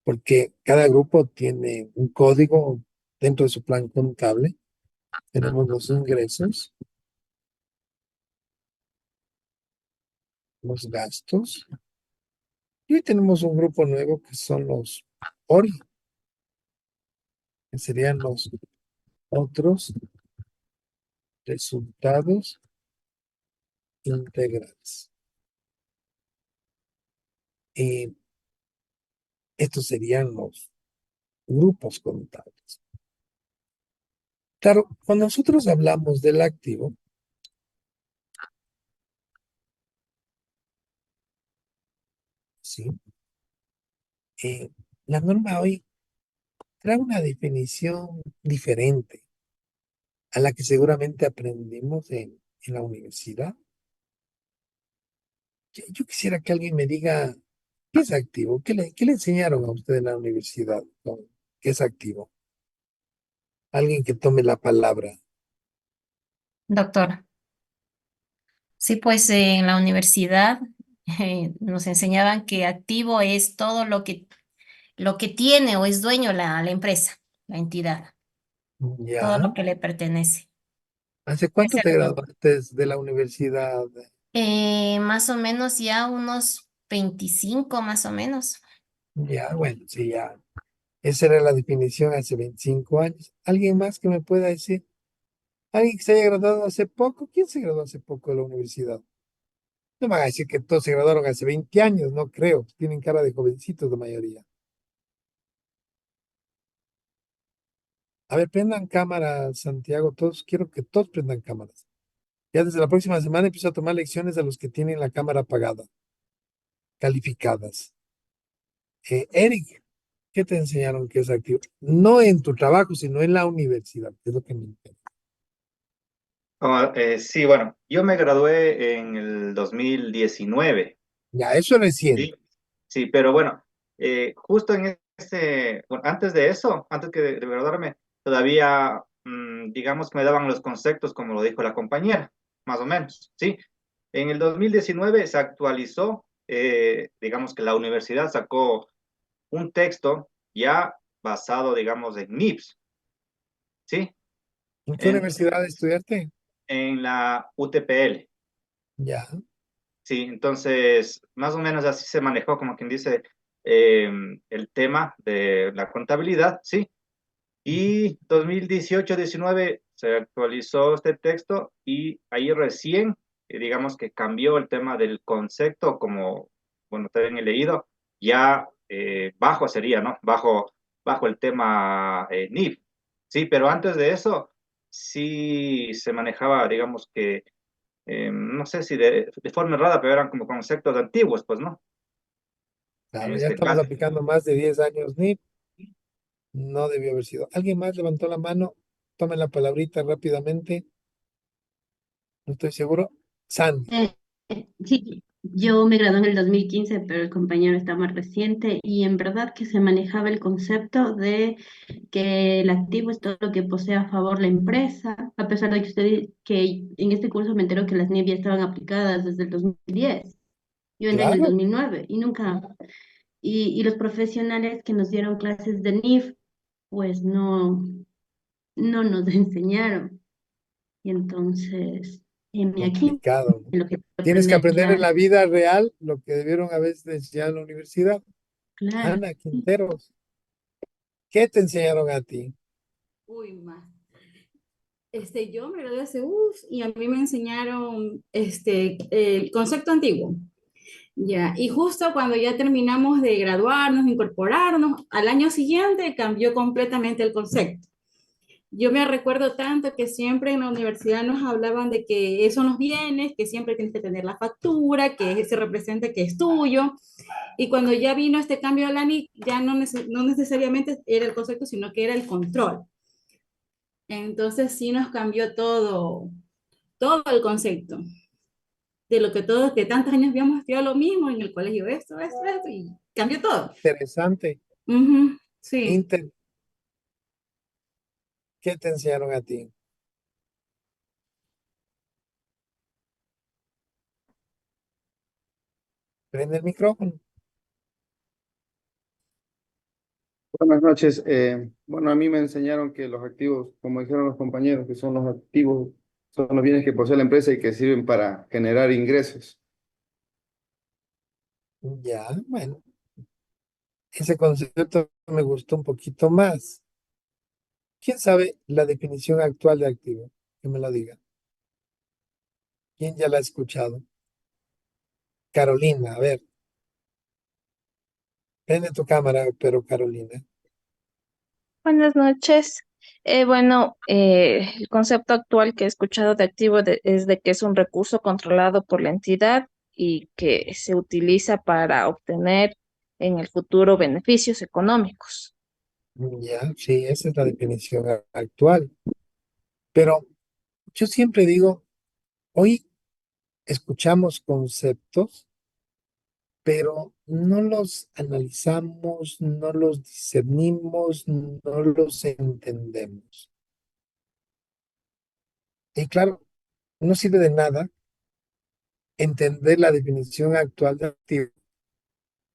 porque cada grupo tiene un código dentro de su plan contable. Tenemos los ingresos, los gastos, y hoy tenemos un grupo nuevo que son los ORI, que serían los otros resultados integrales. Y estos serían los grupos contables. Claro, cuando nosotros hablamos del activo, ¿sí? Eh, la norma hoy trae una definición diferente a la que seguramente aprendimos en la universidad. Yo quisiera que alguien me diga, ¿qué es activo? ¿Qué le enseñaron a usted en la universidad? ¿No? ¿Qué es activo? Alguien que tome la palabra. Doctor, sí, pues en la universidad nos enseñaban que activo es todo lo que tiene o es dueño la empresa, la entidad, todo Ya. lo que le pertenece. ¿Hace cuánto Ese te era lo- graduaste de la universidad? Más o menos ya unos 25 más o menos. Ya, bueno, sí, ya. Esa era la definición hace 25 años. ¿Alguien más que me pueda decir? ¿Alguien que se haya graduado hace poco? ¿Quién se graduó hace poco de la universidad? No me van a decir que todos se graduaron hace 20 años, no creo. Tienen cara de jovencitos la mayoría. A ver, prendan cámaras, Santiago, todos. Quiero que todos prendan cámaras. Ya desde la próxima semana empiezo a tomar lecciones a los que tienen la cámara apagada, calificadas. Eric, ¿qué te enseñaron que es activo? No en tu trabajo, sino en la universidad, que es lo que me interesa. Sí, bueno, yo me gradué en el 2019. Ya, eso es Sí, reciente. sí, pero bueno, justo en bueno, antes de eso, antes de graduarme, todavía, digamos que me daban los conceptos como lo dijo la compañera, más o menos, ¿sí? En el 2019 se actualizó, digamos que la universidad sacó un texto ya basado, digamos, en NIPS, ¿sí? ¿En qué En, universidad estudiaste? en la UTPL. Ya. Sí, entonces, más o menos así se manejó, como quien dice, el tema de la contabilidad, ¿sí? Y 2018-19 se actualizó este texto y ahí recién, digamos que cambió el tema del concepto, como, bueno, también he leído, ya bajo sería, ¿no? Bajo el tema NIF, ¿sí? Pero antes de eso, sí se manejaba, digamos que no sé si de forma errada, pero eran como conceptos antiguos, pues, ¿no? En Claro, ya este estamos caso. aplicando más de 10 años NIP. No debió haber sido. ¿Alguien más levantó la mano? Tome la palabrita rápidamente. No estoy seguro. Sandy. Sí, yo me gradué en el 2015, pero el compañero está más reciente y en verdad que se manejaba el concepto de que el activo es todo lo que posee a favor la empresa, a pesar de que que en este curso me entero que las NIF ya estaban aplicadas desde el 2010. Yo entré en el Claro. 2009 y nunca, y los profesionales que nos dieron clases de NIF, pues no. no nos enseñaron. Y entonces, aquí, Complicado, ¿no? en lo que Tienes que aprender, aprender en claro, la vida real lo que debieron haber enseñado en la universidad. claro. Ana Quinteros, ¿qué te enseñaron a ti? Uy, más. Yo me gradué hace, y a mí me enseñaron el concepto antiguo. Ya, y justo cuando ya terminamos de graduarnos, incorporarnos, al año siguiente cambió completamente el concepto. Yo me recuerdo tanto que siempre en la universidad nos hablaban de que esos son los bienes, que siempre tienes que tener la factura, que se representa que es tuyo. Y cuando ya vino este cambio a la NIC, ya no necesariamente era el concepto, sino que era el control. Entonces sí nos cambió todo el concepto de lo que todos, que tantos años habíamos estudiado lo mismo en el colegio, esto, y cambió todo. Interesante. Ujú, sí. Inter, ¿qué te enseñaron a ti? Prende el micrófono. Buenas noches. Bueno, a mí me enseñaron que los activos, como dijeron los compañeros, que son los activos, son los bienes que posee la empresa y que sirven para generar ingresos. Ya, bueno, ese concepto me gustó un poquito más. ¿Quién sabe la definición actual de activo? Que me lo diga. ¿Quién ya la ha escuchado? Carolina, a ver, prende tu cámara, pero Carolina. Buenas noches. El concepto actual que he escuchado de activo es de que es un recurso controlado por la entidad y que se utiliza para obtener en el futuro beneficios económicos. Ya, sí, esa es la definición actual. Pero yo siempre digo, hoy escuchamos conceptos, pero no los analizamos, no los discernimos, no los entendemos. Y claro, no sirve de nada entender la definición actual de activo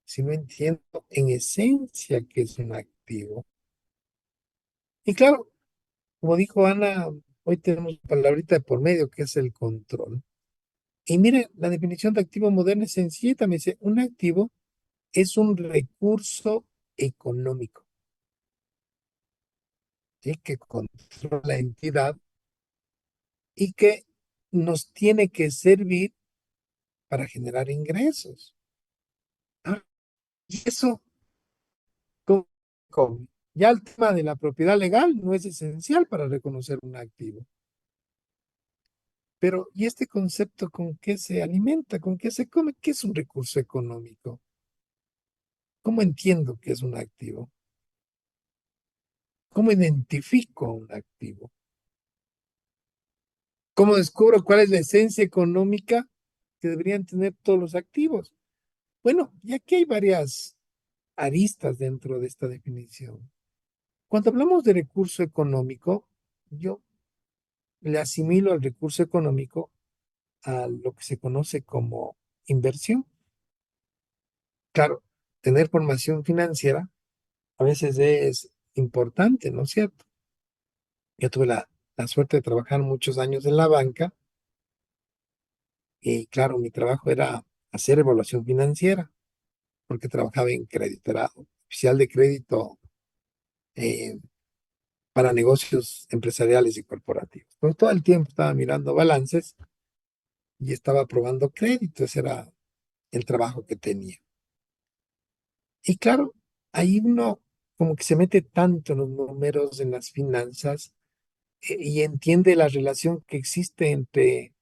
si no entiendo en esencia qué es un activo. Y claro, como dijo Ana, hoy tenemos una palabrita de por medio que es el control. Y mire, la definición de activo moderno es sencilla, me dice, un activo es un recurso económico, ¿sí? Que controla la entidad y que nos tiene que servir para generar ingresos. Ah, y eso, ¿cómo? ¿Cómo? Ya el tema de la propiedad legal no es esencial para reconocer un activo. Pero, ¿y este concepto con qué se alimenta? ¿Con qué se come? ¿Qué es un recurso económico? ¿Cómo entiendo que es un activo? ¿Cómo identifico un activo? ¿Cómo descubro cuál es la esencia económica que deberían tener todos los activos? Bueno, y aquí hay varias aristas dentro de esta definición. Cuando hablamos de recurso económico, yo le asimilo al recurso económico a lo que se conoce como inversión. Claro, tener formación financiera a veces es importante, ¿no es cierto? Yo tuve la suerte de trabajar muchos años en la banca y claro, mi trabajo era hacer evaluación financiera porque trabajaba en crédito, era oficial de crédito eh, para negocios empresariales y corporativos. Pero todo el tiempo estaba mirando balances y estaba aprobando crédito, ese era el trabajo que tenía. Y claro, ahí uno como que se mete tanto en los números, en las finanzas, y entiende la relación que existe entre,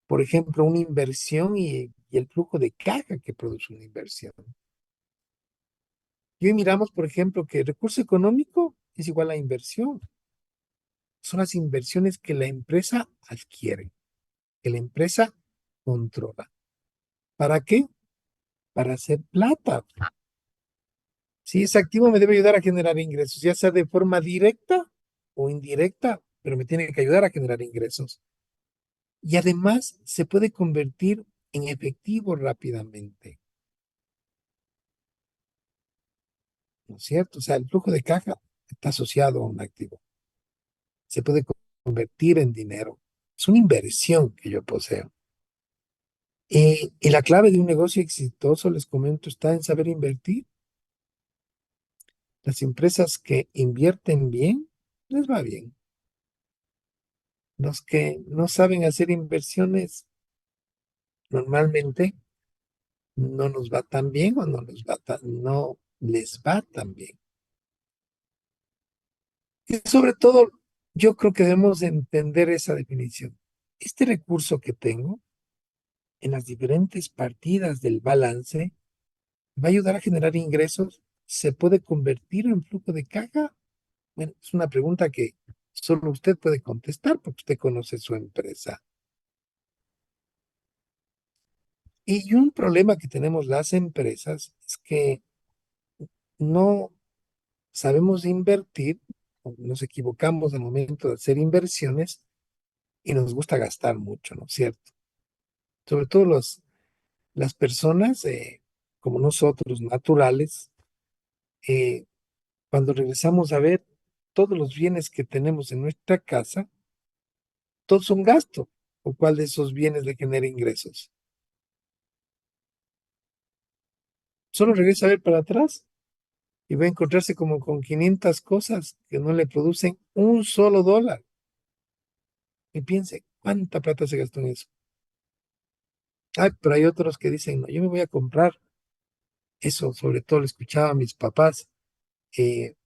por ejemplo, una inversión y el flujo de caja que produce una inversión. Y hoy miramos, por ejemplo, que el recurso económico es igual a inversión. Son las inversiones que la empresa adquiere, que la empresa controla. ¿Para qué? Para hacer plata. Si ese activo me debe ayudar a generar ingresos, ya sea de forma directa o indirecta, pero me tiene que ayudar a generar ingresos. Y además se puede convertir en efectivo rápidamente, ¿no es cierto? O sea, el flujo de caja está asociado a un activo. se puede convertir en dinero. Es una inversión que yo poseo. Y la clave de un negocio exitoso, les comento, está en saber invertir. Las empresas que invierten bien, les va bien. Los que no saben hacer inversiones, normalmente no nos va tan bien o no les va tan bien. Y sobre todo, yo creo que debemos entender esa definición. Este recurso que tengo en las diferentes partidas del balance va a ayudar a generar ingresos. ¿Se puede convertir en flujo de caja? Bueno, es una pregunta que solo usted puede contestar porque usted conoce su empresa. Y un problema que tenemos las empresas es que no sabemos invertir, o nos equivocamos al momento de hacer inversiones y nos gusta gastar mucho, ¿no es cierto? Sobre todo las personas como nosotros, naturales, eh, cuando regresamos a ver todos los bienes que tenemos en nuestra casa, todos son gasto. ¿O cuál de esos bienes le genera ingresos? Solo regresa a ver para atrás y va a encontrarse como con 500 cosas que no le producen un solo dólar. Y piense, ¿cuánta plata se gastó en eso? Ah, pero hay otros que dicen, no, yo me voy a comprar eso, sobre todo lo escuchaba a mis papás, eh,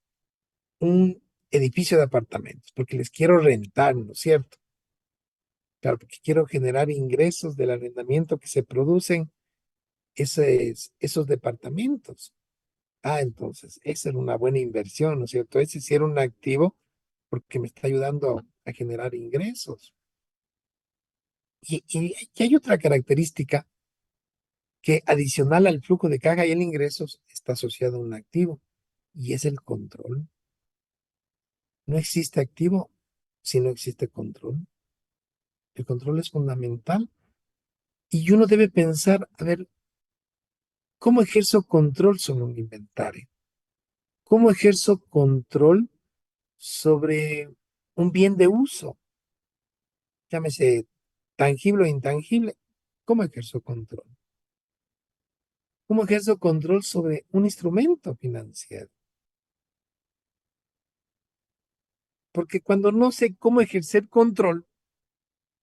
un edificio de apartamentos, porque les quiero rentar, ¿no es cierto? Claro, porque quiero generar ingresos del arrendamiento que se producen esos departamentos. Ah, entonces, esa era una buena inversión, ¿no es cierto? Ese sí era un activo porque me está ayudando a generar ingresos. Y hay otra característica que adicional al flujo de caja y el ingresos está asociado a un activo y es el control. No existe activo si no existe control. El control es fundamental y uno debe pensar, a ver, ¿cómo ejerzo control sobre un inventario? ¿Cómo ejerzo control sobre un bien de uso? Llámese tangible o intangible. ¿Cómo ejerzo control? ¿Cómo ejerzo control sobre un instrumento financiero? Porque cuando no sé cómo ejercer control,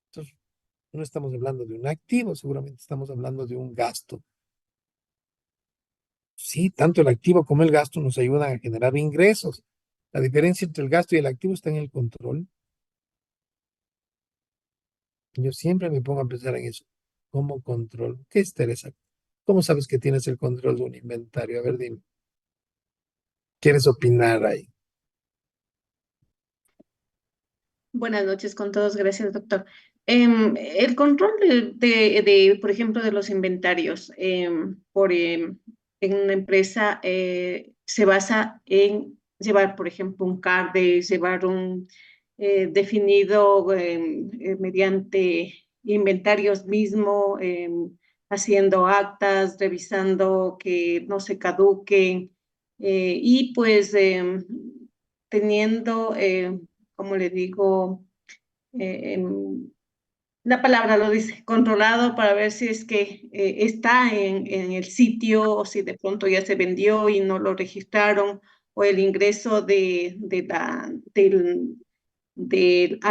entonces no estamos hablando de un activo, seguramente estamos hablando de un gasto. Sí, tanto el activo como el gasto nos ayudan a generar ingresos. La diferencia entre el gasto y el activo está en el control. Yo siempre me pongo a pensar en eso. ¿Cómo control? ¿Qué es, Teresa? ¿Cómo sabes que tienes el control de un inventario? A ver, dime. ¿Quieres opinar ahí? Buenas noches con todos, gracias, doctor. El control por ejemplo, de los inventarios en una empresa se basa en llevar, por ejemplo, un CARDE, llevar un definido mediante inventarios mismo, haciendo actas, revisando que no se caduquen y pues teniendo como le digo, la palabra lo dice, controlado para ver si es que está en el sitio o si de pronto ya se vendió y no lo registraron o el ingreso a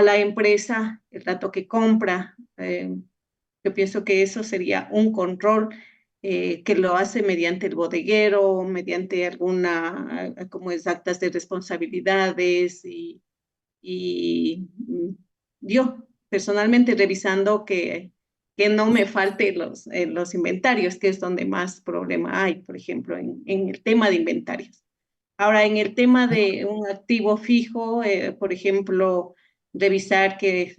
la empresa, el dato que compra. Yo pienso que eso sería un control que lo hace mediante el bodeguero, mediante como es, actas de responsabilidades y yo personalmente revisando que no me falte los inventarios, que es donde más problema hay, por ejemplo, en el tema de inventarios. Ahora, en el tema de un activo fijo, por ejemplo, revisar que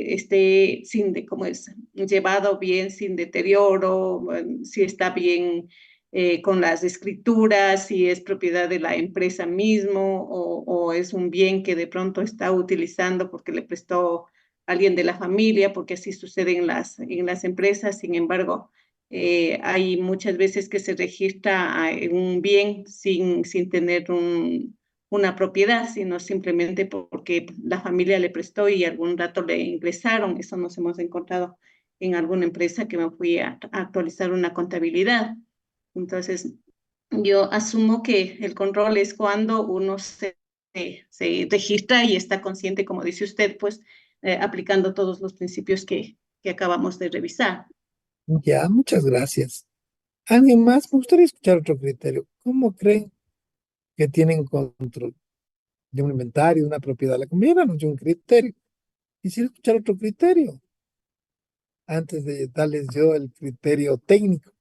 esté ¿cómo es? Llevado bien, sin deterioro, si está bien con las escrituras, si es propiedad de la empresa mismo o es un bien que de pronto está utilizando porque le prestó alguien de la familia, porque así sucede en las empresas. Sin embargo, hay muchas veces que se registra un bien sin tener una propiedad, sino simplemente porque la familia le prestó y algún rato le ingresaron. Eso nos hemos encontrado en alguna empresa que me fui a actualizar una contabilidad. Entonces, yo asumo que el control es cuando uno se registra y está consciente, como dice usted, pues aplicando todos los principios que acabamos de revisar. Ya, muchas gracias. ¿Alguien más? Me gustaría escuchar otro criterio. ¿Cómo creen que tienen control de un inventario, de una propiedad? La compañera nos dio un criterio. Quisiera escuchar otro criterio antes de darles yo el criterio técnico.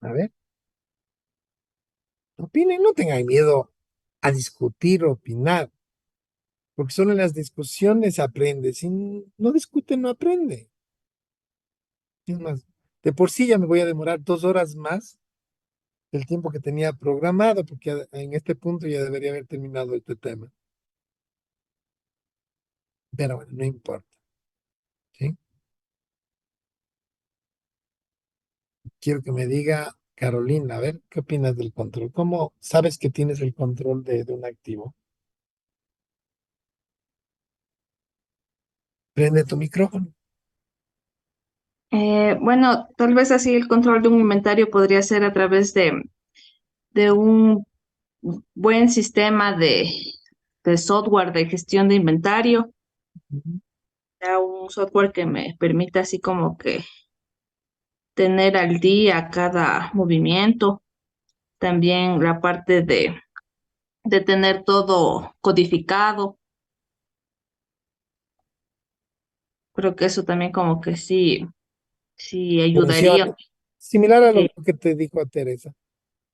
A ver, opinen, no tengan miedo a discutir, opinar, porque solo en las discusiones se aprende. Si no discute, no aprende. Es más, de por sí ya me voy a demorar 2 horas más del tiempo que tenía programado, porque en este punto ya debería haber terminado este tema. Pero bueno, no importa. ¿Sí? Quiero que me diga, Carolina, a ver, ¿qué opinas del control? ¿Cómo sabes que tienes el control de un activo? Prende tu micrófono. Bueno, tal vez así el control de un inventario podría ser a través de un buen sistema de software de gestión de inventario, Ujú. ya un software que me permita así como que tener al día cada movimiento, también la parte de tener todo codificado. Creo que eso también como que sí Funciona. ayudaría. Similar a lo Sí. que te dijo a Teresa.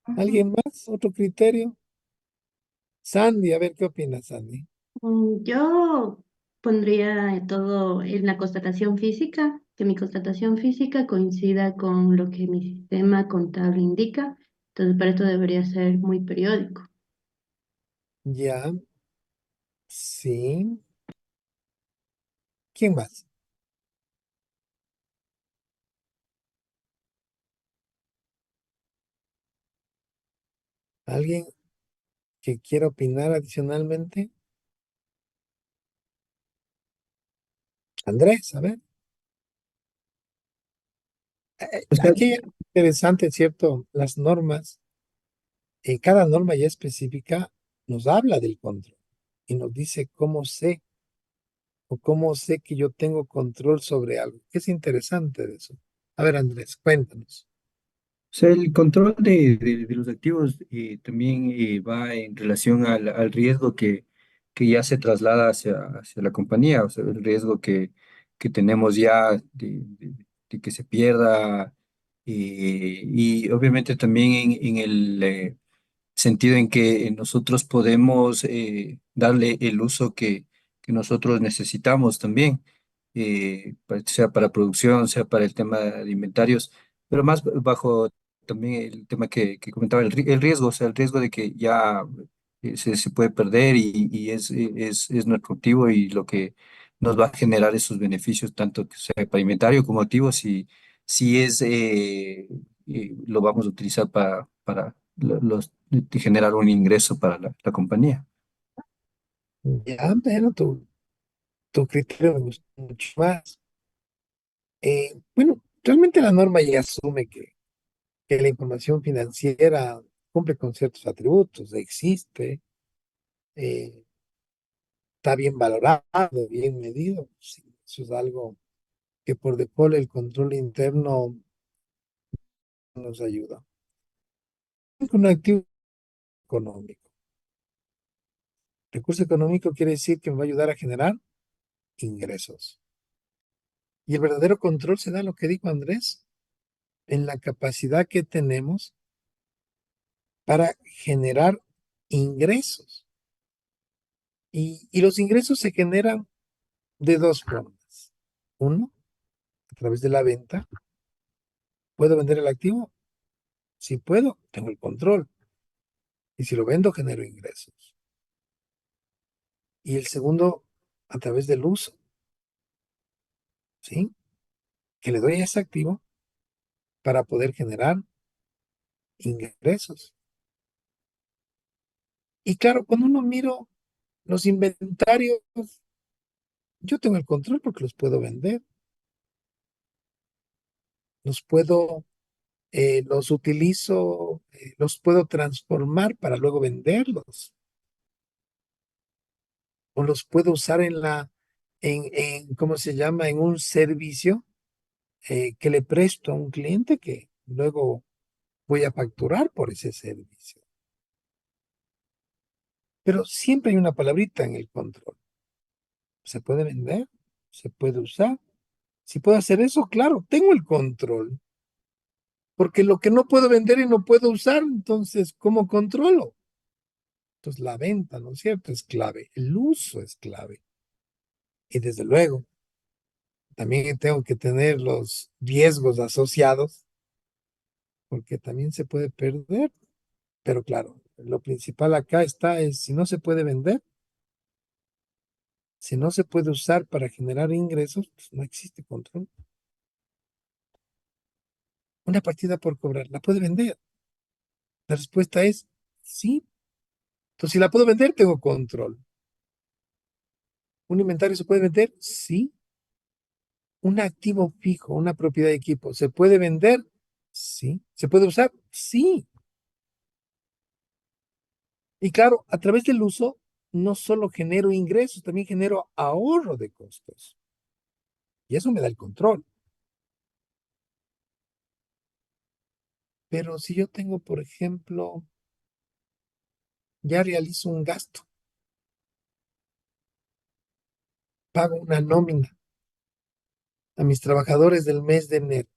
Ujú. ¿Alguien más? ¿Otro criterio? Sandy, a ver, ¿qué opinas, Sandy? Yo pondría todo en la constatación física, que mi constatación física coincida con lo que mi sistema contable indica. Entonces, para esto debería ser muy periódico. Ya, sí. ¿Quién más? ¿Alguien que quiera opinar adicionalmente? Andrés, a ver. O sea, Aquí es interesante, ¿cierto? Las normas, cada norma ya específica nos habla del control y nos dice cómo sé o cómo sé que yo tengo control sobre algo. ¿Qué es interesante de eso? A ver, Andrés, cuéntanos. o sea, el control de los activos también va en relación al riesgo que ya se traslada hacia la compañía, o sea, el riesgo que tenemos ya de que se pierda y obviamente también en el sentido en que nosotros podemos darle el uso que nosotros necesitamos también, sea para producción, sea para el tema de inventarios, pero más bajo también el tema que comentaba, el riesgo, o sea, el riesgo de que ya se puede perder y es nuestro activo y lo que nos va a generar esos beneficios, tanto que sea para inventario como activos, si es, lo vamos a utilizar para de generar un ingreso para la compañía. Ya, pero tu criterio me gustó mucho más. Bueno, realmente la norma ya asume que la información financiera cumple con ciertos atributos, existe, eh, está bien valorado, bien medido. Sí, eso es algo que por default el control interno nos ayuda. Un activo económico. Recurso económico quiere decir que me va a ayudar a generar ingresos. Y el verdadero control se da, lo que dijo Andrés, en la capacidad que tenemos para generar ingresos. Y los ingresos se generan de dos formas. Uno, a través de la venta. ¿Puedo vender el activo? Si puedo, tengo el control. Y si lo vendo, genero ingresos. Y el segundo, a través del uso, ¿sí? Que le doy a ese activo para poder generar ingresos. Y claro, cuando uno miro los inventarios, yo tengo el control porque los puedo vender, los utilizo, los puedo transformar para luego venderlos, o los puedo usar ¿cómo se llama? En un servicio que le presto a un cliente que luego voy a facturar por ese servicio. Pero siempre hay una palabrita en el control. Se puede vender, se puede usar. Si puedo hacer eso, claro, tengo el control. Porque lo que no puedo vender y no puedo usar, entonces, ¿cómo controlo? Entonces, la venta, ¿no es cierto? Es clave. El uso es clave. Y desde luego, también tengo que tener los riesgos asociados, porque también se puede perder. Pero claro, lo principal acá es si no se puede vender, si no se puede usar para generar ingresos, pues no existe control. Una partida por cobrar, ¿la puede vender? La respuesta es sí. Entonces, si la puedo vender, tengo control. ¿Un inventario se puede vender? Sí. Un activo fijo, una propiedad de equipo, ¿se puede vender? Sí. ¿Se puede usar? Sí. Y claro, a través del uso, no solo genero ingresos, también genero ahorro de costos. Y eso me da el control. Pero si yo tengo, por ejemplo, ya realizo un gasto, pago una nómina a mis trabajadores del mes de enero,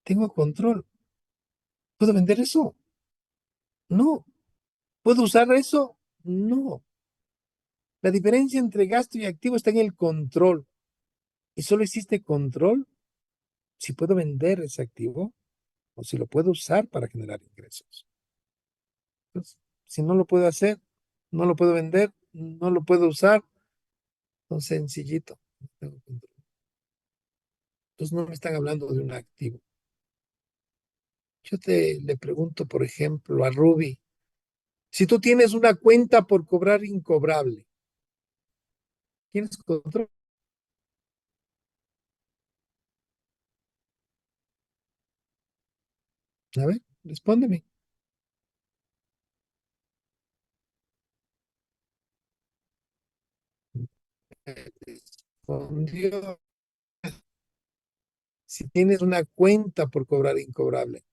tengo control. ¿Puedo vender eso? No. ¿Puedo usar eso? No. La diferencia entre gasto y activo está en el control. Y solo existe control si puedo vender ese activo o si lo puedo usar para generar ingresos. Entonces, si no lo puedo hacer, no lo puedo vender, no lo puedo usar, entonces sencillito. No tengo control. Entonces no me están hablando de un activo. Yo le pregunto, por ejemplo, a Ruby, si tú tienes una cuenta por cobrar incobrable, ¿tienes control? A ver, respóndeme. Respondió, si tienes una cuenta por cobrar incobrable,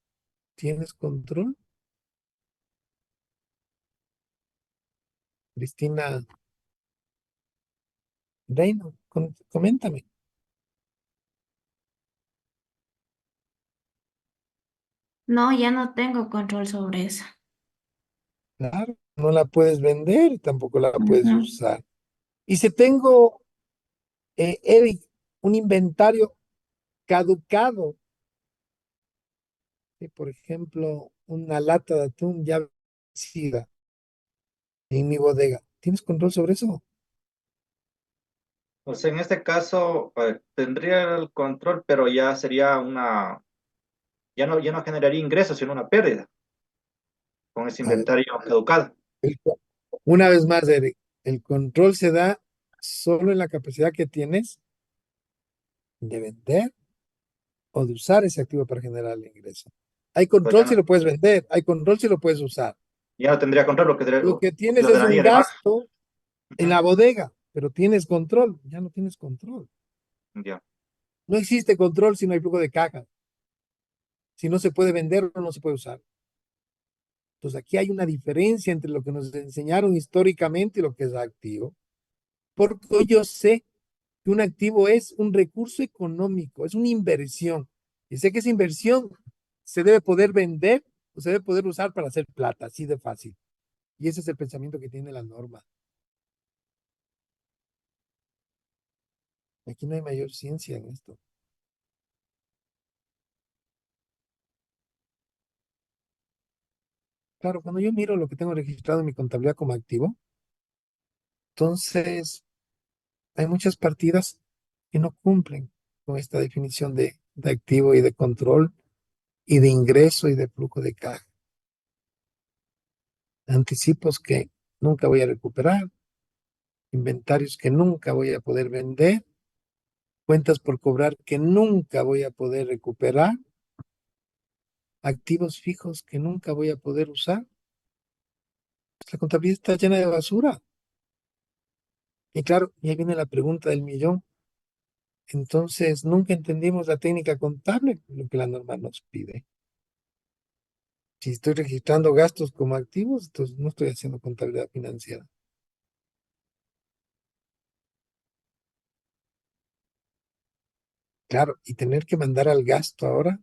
¿tienes control? Cristina Reino, coméntame. No, ya no tengo control sobre eso. Claro, no la puedes vender, tampoco la puedes Ujú. usar. Y si tengo, Eric, un inventario caducado, por ejemplo, una lata de atún ya vencida en mi bodega, ¿tienes control sobre eso? O sea, en este caso, tendría el control, pero ya sería ya no generaría ingresos, sino una pérdida con ese A ver, inventario caducado. el una vez más, Eric, el control se da solo en la capacidad que tienes de vender o de usar ese activo para generar el ingreso. Hay Pues ya control si no, lo puedes vender, hay control si lo puedes usar. ya no tendría control, Lo que tienes lo es un daría de baja. gasto en Ujú. la bodega, pero tienes control, ya no tienes control. Ya. No existe control si no hay flujo de caja, si no se puede vender o no se puede usar. Entonces aquí hay una diferencia entre lo que nos enseñaron históricamente y lo que es activo, porque yo sé que un activo es un recurso económico, es una inversión. Y sé que esa inversión se debe poder vender o se debe poder usar para hacer plata, así de fácil. Y ese es el pensamiento que tiene la norma. Aquí no hay mayor ciencia en esto. Claro, cuando yo miro lo que tengo registrado en mi contabilidad como activo, entonces hay muchas partidas que no cumplen con esta definición de activo y de control. y de ingreso y de flujo de caja. Anticipos que nunca voy a recuperar, inventarios que nunca voy a poder vender, cuentas por cobrar que nunca voy a poder recuperar, activos fijos que nunca voy a poder usar. Pues la contabilidad está llena de basura. Y claro, y ahí viene la pregunta del millón. Entonces, nunca entendimos la técnica contable, lo que la norma nos pide. Si estoy registrando gastos como activos, entonces no estoy haciendo contabilidad financiera. Claro, y tener que mandar al gasto ahora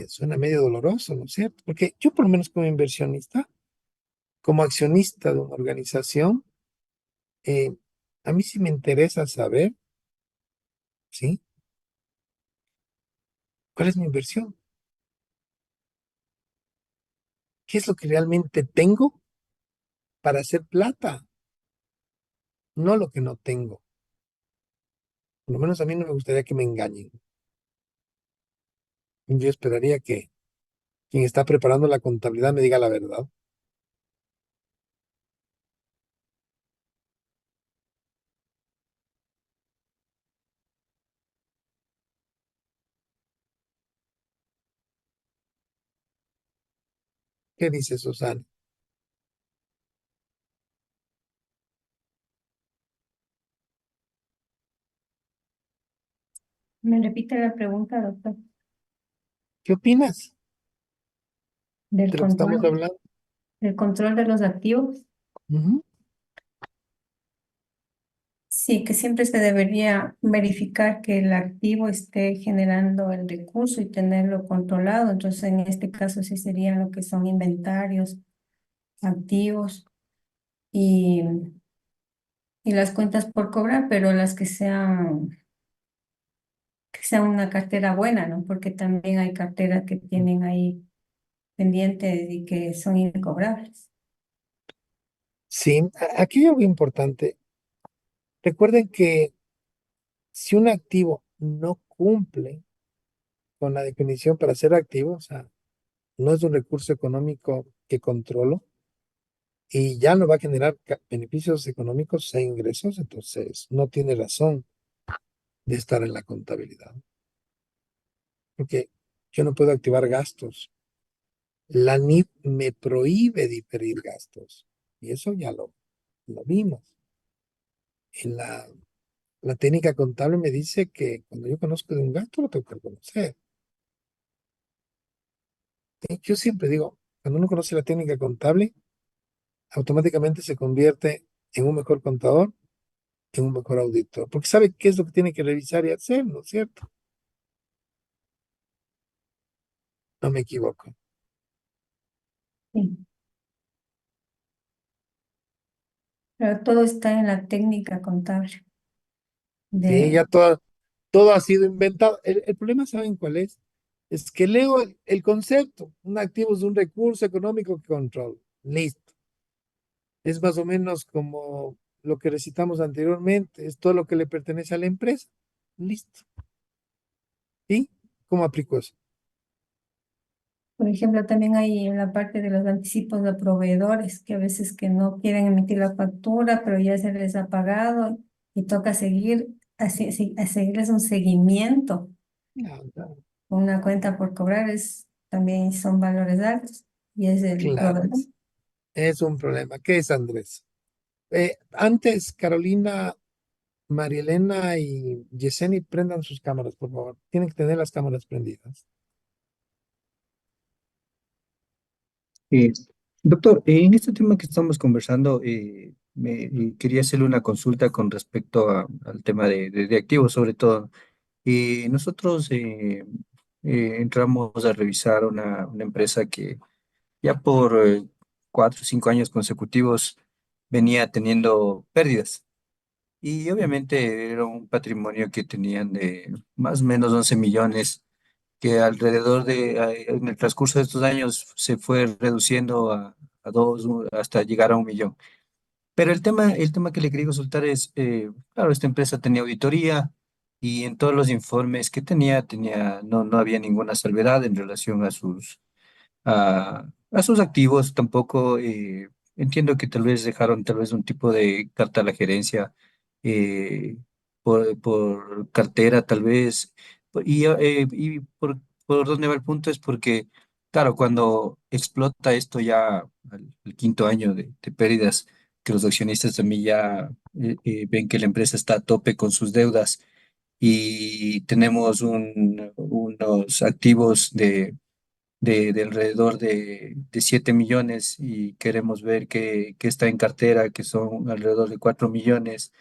suena medio doloroso, ¿no es cierto? Porque yo por lo menos como inversionista, como accionista de una organización, eh, a mí sí me interesa saber, ¿sí? ¿Cuál es mi inversión? ¿Qué es lo que realmente tengo para hacer plata? No lo que no tengo. Por lo menos a mí no me gustaría que me engañen. Yo esperaría que quien está preparando la contabilidad me diga la verdad. ¿Qué dice Susana? ¿Me repite la pregunta, doctor? ¿Qué opinas Del de lo que estamos control, hablando? del control de los activos. Ujú. Sí, que siempre se debería verificar que el activo esté generando el recurso y tenerlo controlado. Entonces, en este caso sí serían lo que son inventarios, activos y, y las cuentas por cobrar, pero las que sean una cartera buena, ¿no? Porque también hay carteras que tienen ahí pendientes y que son incobrables. Sí, aquí hay algo importante. Recuerden que si un activo no cumple con la definición para ser activo, o sea, no es un recurso económico que controlo y ya no va a generar beneficios económicos e ingresos, entonces no tiene razón de estar en la contabilidad, porque yo no puedo activar gastos. La NIF me prohíbe diferir gastos y eso ya lo vimos. En la técnica contable me dice que cuando yo conozco de un gasto lo tengo que reconocer. Yo siempre digo, cuando uno conoce la técnica contable, automáticamente se convierte en un mejor contador, en un mejor auditor, porque sabe qué es lo que tiene que revisar y hacer, ¿no es cierto? No me equivoco. Sí, pero todo está en la técnica contable Sí, de ya todo ha sido inventado. El problema, ¿saben cuál es? Es que leo el concepto. Un activo es un recurso económico que controlo. Listo. Es más o menos como lo que recitamos anteriormente. Es todo lo que le pertenece a la empresa. Listo. ¿Y cómo aplico eso? Por ejemplo, también hay en la parte de los anticipos de proveedores, que a veces que no quieren emitir la factura, pero ya se les ha pagado y toca seguir, a seguirles un seguimiento. No, no, Una cuenta por cobrar también son valores altos y es el claro, proveedor. es un problema. ¿Qué es, Andrés? Antes, Carolina, Marielena y Yeseni, prendan sus cámaras, por favor. Tienen que tener las cámaras prendidas. Eh, Doctor, en este tema que estamos conversando, quería hacerle una consulta con respecto al tema de activos, sobre todo. Nosotros entramos a revisar una empresa que ya por 4 o 5 años consecutivos venía teniendo pérdidas. Y obviamente era un patrimonio que tenían de más o menos 11 millones, que en el transcurso de estos años se fue reduciendo a dos, hasta llegar a 1 millón. Pero el tema que le quería consultar es, claro, esta empresa tenía auditoría y en todos los informes que tenía, no había ninguna salvedad en relación a sus activos. Tampoco entiendo que tal vez dejaron tal vez un tipo de carta a la gerencia eh, por cartera, tal vez. Y por dónde va el punto es porque, claro, cuando explota esto ya al quinto año de pérdidas, que los accionistas también ya ven que la empresa está a tope con sus deudas y tenemos unos activos de alrededor de 7 millones y queremos ver que está en cartera, que son alrededor de 4 millones.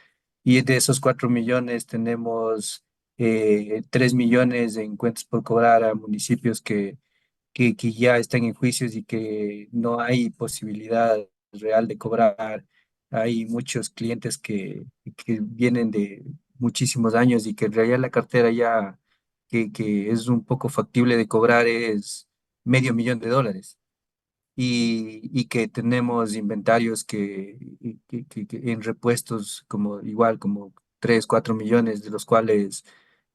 Y de esos 4 millones tenemos 3 millones en cuentas por cobrar a municipios que ya están en juicios y que no hay posibilidad real de cobrar. Hay muchos clientes que vienen de muchísimos años y que en realidad la cartera ya que es un poco factible de cobrar es $500,000 y que tenemos inventarios que en repuestos como igual como 3 4 millones de los cuales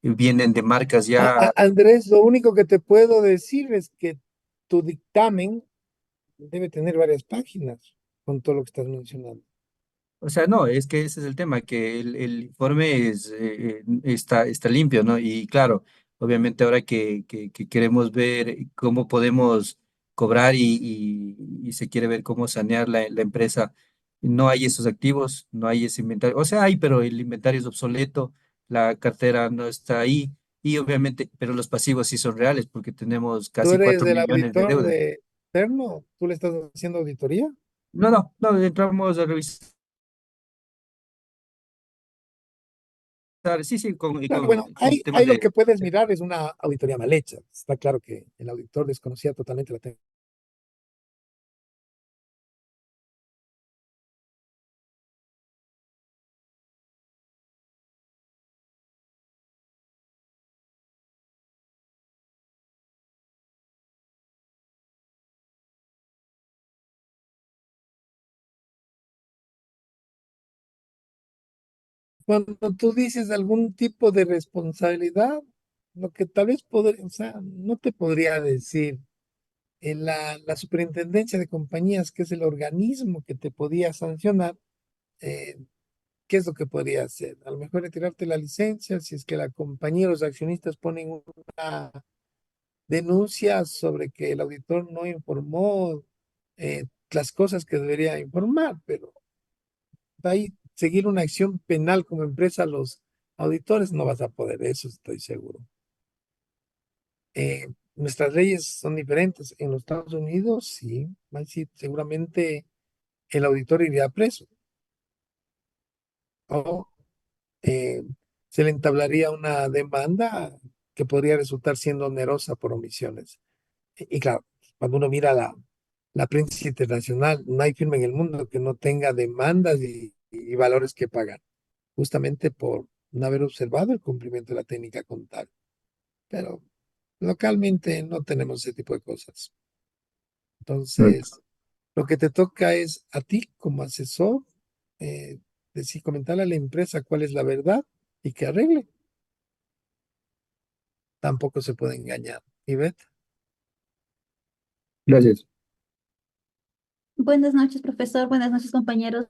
vienen de marcas ya. Andrés, lo único que te puedo decir es que tu dictamen debe tener varias páginas con todo lo que estás mencionando. O sea, no, es que ese es el tema, que el informe está limpio, ¿no? Y claro, obviamente ahora que queremos ver cómo podemos cobrar y se quiere ver cómo sanear la empresa, no hay esos activos, no hay ese inventario. O sea, hay, pero el inventario es obsoleto, la cartera no está ahí y obviamente, pero los pasivos sí son reales porque tenemos Tú casi eres 4 el millones de auditor deuda. de Terno, tú le estás haciendo auditoría. No, entramos a revisar. Sí, Claro, bueno, con ahí, temas ahí lo de. que puedes mirar es una auditoría mal hecha. Está claro que el auditor desconocía totalmente la técnica. Cuando tú dices algún tipo de responsabilidad, lo que tal vez podría, o sea, no te podría decir, la superintendencia de compañías, que es el organismo que te podía sancionar, eh, ¿qué es lo que podría hacer? A lo mejor retirarte la licencia si es que la compañía, los accionistas ponen una denuncia sobre que el auditor no informó las cosas que debería informar, pero de ahí seguir una acción penal como empresa, los auditores no vas a poder, eso estoy seguro. Nuestras leyes son diferentes. En los Estados Unidos, sí, sí, seguramente el auditor iría preso o eh, se le entablaría una demanda que podría resultar siendo onerosa por omisiones. Y claro, cuando uno mira la prensa internacional, no hay firma en el mundo que no tenga demandas y valores que pagar, justamente por no haber observado el cumplimiento de la técnica contable. Pero localmente no tenemos ese tipo de cosas. Correcto. Entonces, lo que te toca es a ti como asesor, decir, comentarle a la empresa cuál es la verdad y que arregle. Tampoco se puede engañar. ¿Y ves? Gracias. Buenas noches, profesor. Buenas noches, compañeros.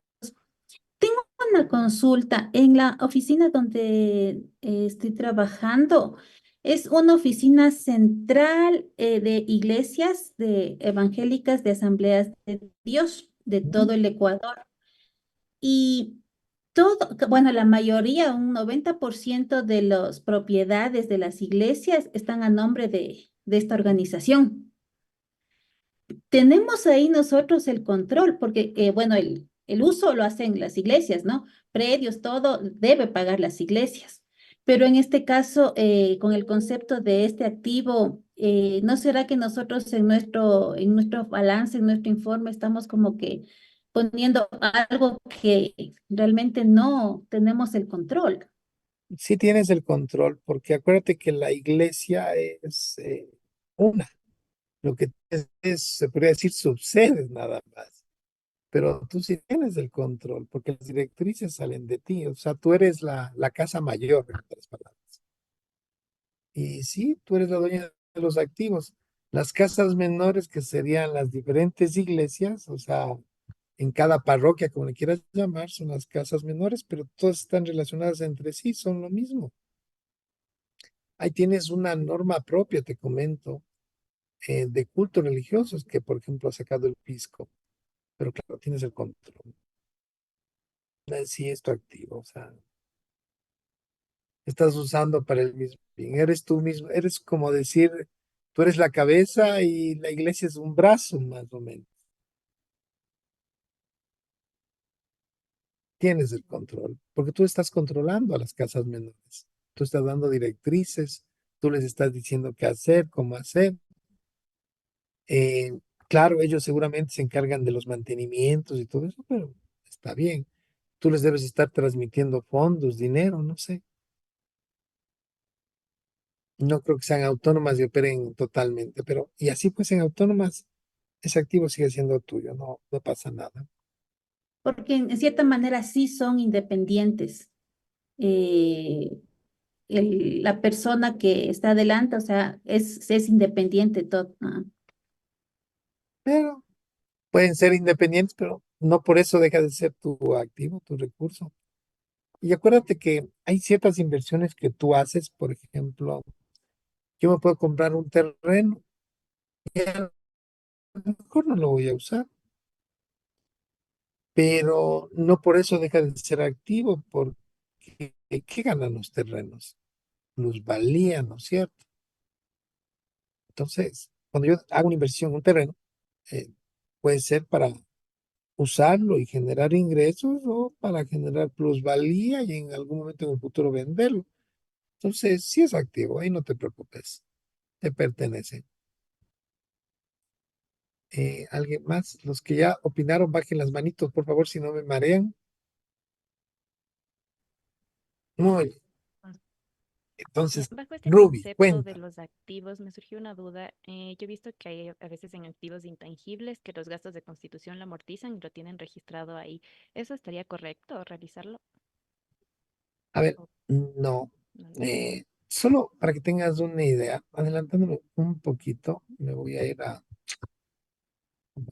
Tengo una consulta. En la oficina donde estoy trabajando, es una oficina central de iglesias de evangélicas de Asambleas de Dios de todo el Ecuador. Y bueno, la mayoría, un 90% de las propiedades de las iglesias están a nombre de esta organización. Tenemos ahí nosotros el control, porque, bueno, el uso lo hacen las iglesias, ¿no? Predios, todo debe pagar las iglesias. Pero en este caso, con el concepto de este activo, ¿no será que nosotros en nuestro balance, en nuestro informe, estamos como que poniendo algo que realmente no tenemos el control? Sí tienes el control, porque acuérdate que la iglesia es una. Lo que se podría decir, subsedes nada más. Pero tú sí tienes el control, porque las directrices salen de ti. O sea, tú eres la casa mayor, en otras palabras. Y sí, tú eres la dueña de los activos. Las casas menores, que serían las diferentes iglesias, o sea, en cada parroquia, como le quieras llamar, son las casas menores, pero todas están relacionadas entre sí, son lo mismo. Ahí tienes una norma propia, te comento, de cultos religiosos que, por ejemplo, ha sacado el pisco, pero claro, tienes el control. Sí, es tu activo, o sea, estás usando para el mismo fin. Eres tú mismo, eres como decir, tú eres la cabeza y la iglesia es un brazo, más o menos. Tienes el control, porque tú estás controlando a las casas menores. Tú estás dando directrices, tú les estás diciendo qué hacer, cómo hacer. Claro, ellos seguramente se encargan de los mantenimientos y todo eso, pero está bien. Tú les debes estar transmitiendo fondos, dinero, no sé. No creo que sean autónomas y operen totalmente, pero y así pues en autónomas, ese activo sigue siendo tuyo, no, no pasa nada. Porque en cierta manera sí son independientes. Eh, la persona que está adelante, o sea, es independiente todo. Pero pueden ser independientes, pero no por eso deja de ser tu activo, tu recurso. Y acuérdate que hay ciertas inversiones que tú haces, por ejemplo, yo me puedo comprar un terreno y a lo mejor no lo voy a usar, pero no por eso deja de ser activo, porque ¿qué ganan los terrenos? Plusvalía, ¿no es cierto? Entonces, cuando yo hago una inversión en un terreno, eh, puede ser para usarlo y generar ingresos o para generar plusvalía y en algún momento en el futuro venderlo. Entonces, sí es activo, ahí no te preocupes, te pertenece. ¿Alguien más? Los que ya opinaron, bajen las manitos, por favor, si no me marean. Muy bien. Entonces, Bajo este Ruby, concepto de cuenta. los activos, me surgió una duda. Yo he visto que hay a veces en activos intangibles que los gastos de constitución lo amortizan y lo tienen registrado ahí. ¿Eso estaría correcto realizarlo? A ver, O no. no, Solo para que tengas una idea, adelantándome un poquito, me voy a ir a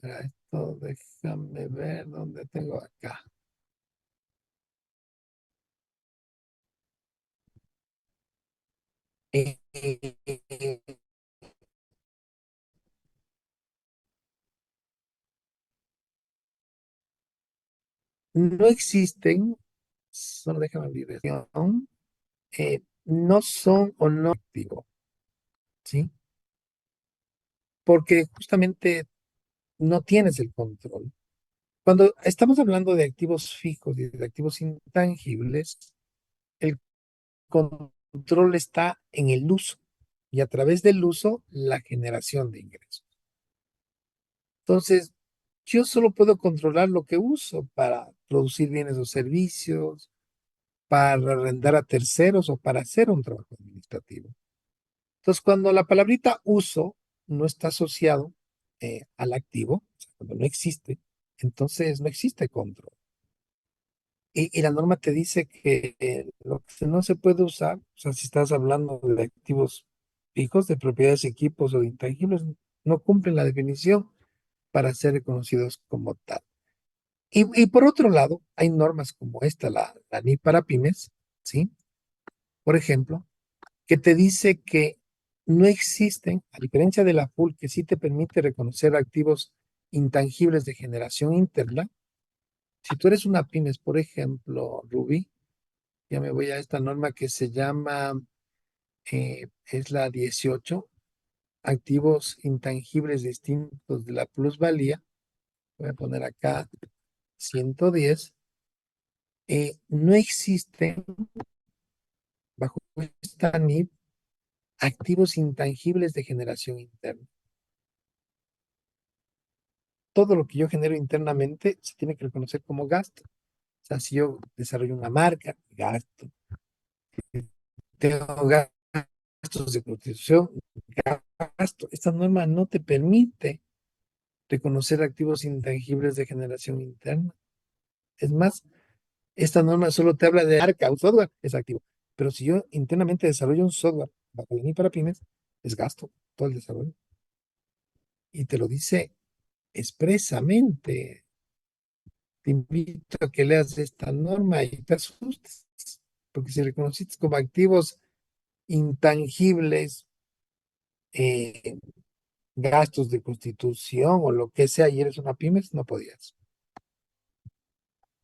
esto, déjame ver dónde tengo acá. Eh, no existen, solo déjame abrir esto, no son o no activos, ¿sí? Porque justamente no tienes el control. Cuando estamos hablando de activos fijos y de activos intangibles, el control está en el uso y a través del uso, la generación de ingresos. Entonces, yo solo puedo controlar lo que uso para producir bienes o servicios, para arrendar a terceros o para hacer un trabajo administrativo. Entonces, cuando la palabrita uso no está asociado al activo, o sea, cuando no existe, entonces no existe control. Y la norma te dice que lo que no se puede usar, o sea, si estás hablando de activos fijos, de propiedades, equipos o de intangibles, no cumplen la definición para ser reconocidos como tal. Y por otro lado, hay normas como esta, la NIF para pymes, ¿sí? Por ejemplo, que te dice que no existen, a diferencia de la FUL, que sí te permite reconocer activos intangibles de generación interna. Si tú eres una pymes, por ejemplo, Ruby, ya me voy a esta norma que se llama, es la 18, activos intangibles distintos de la plusvalía. Voy a poner acá 110. No existen bajo esta NIF activos intangibles de generación interna. Todo lo que yo genero internamente se tiene que reconocer como gasto. O sea, si yo desarrollo una marca, gasto. Tengo gastos de constitución, gasto. Esta norma no te permite reconocer activos intangibles de generación interna. Es más, esta norma solo te habla de marca, un software es activo. Pero si yo internamente desarrollo un software bajo la línea para pymes, es gasto, todo el desarrollo. Y te lo dice expresamente. Te invito a que leas esta norma y te asustes, porque si reconociste como activos intangibles, eh, gastos de constitución o lo que sea, y eres una pymes, no podías.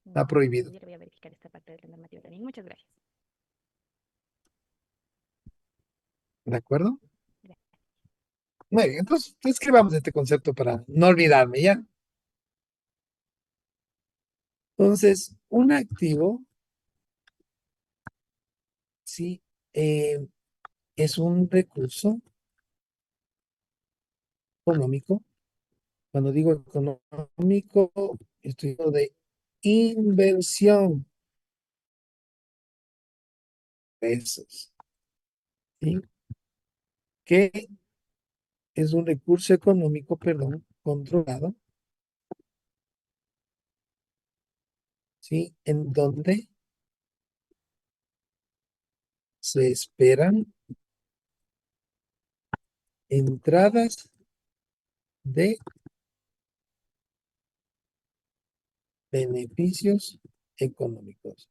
Está prohibido. Yo le voy a verificar esta parte de la normativa también. Muchas gracias. ¿De acuerdo? Muy bien, entonces escribamos este concepto para no olvidarme, ¿ya? Entonces, un activo, sí, es un recurso económico. Cuando digo económico, estoy hablando de inversión. Pesos, ¿sí? Que es un recurso económico, perdón, controlado, ¿sí? En donde se esperan entradas de beneficios económicos.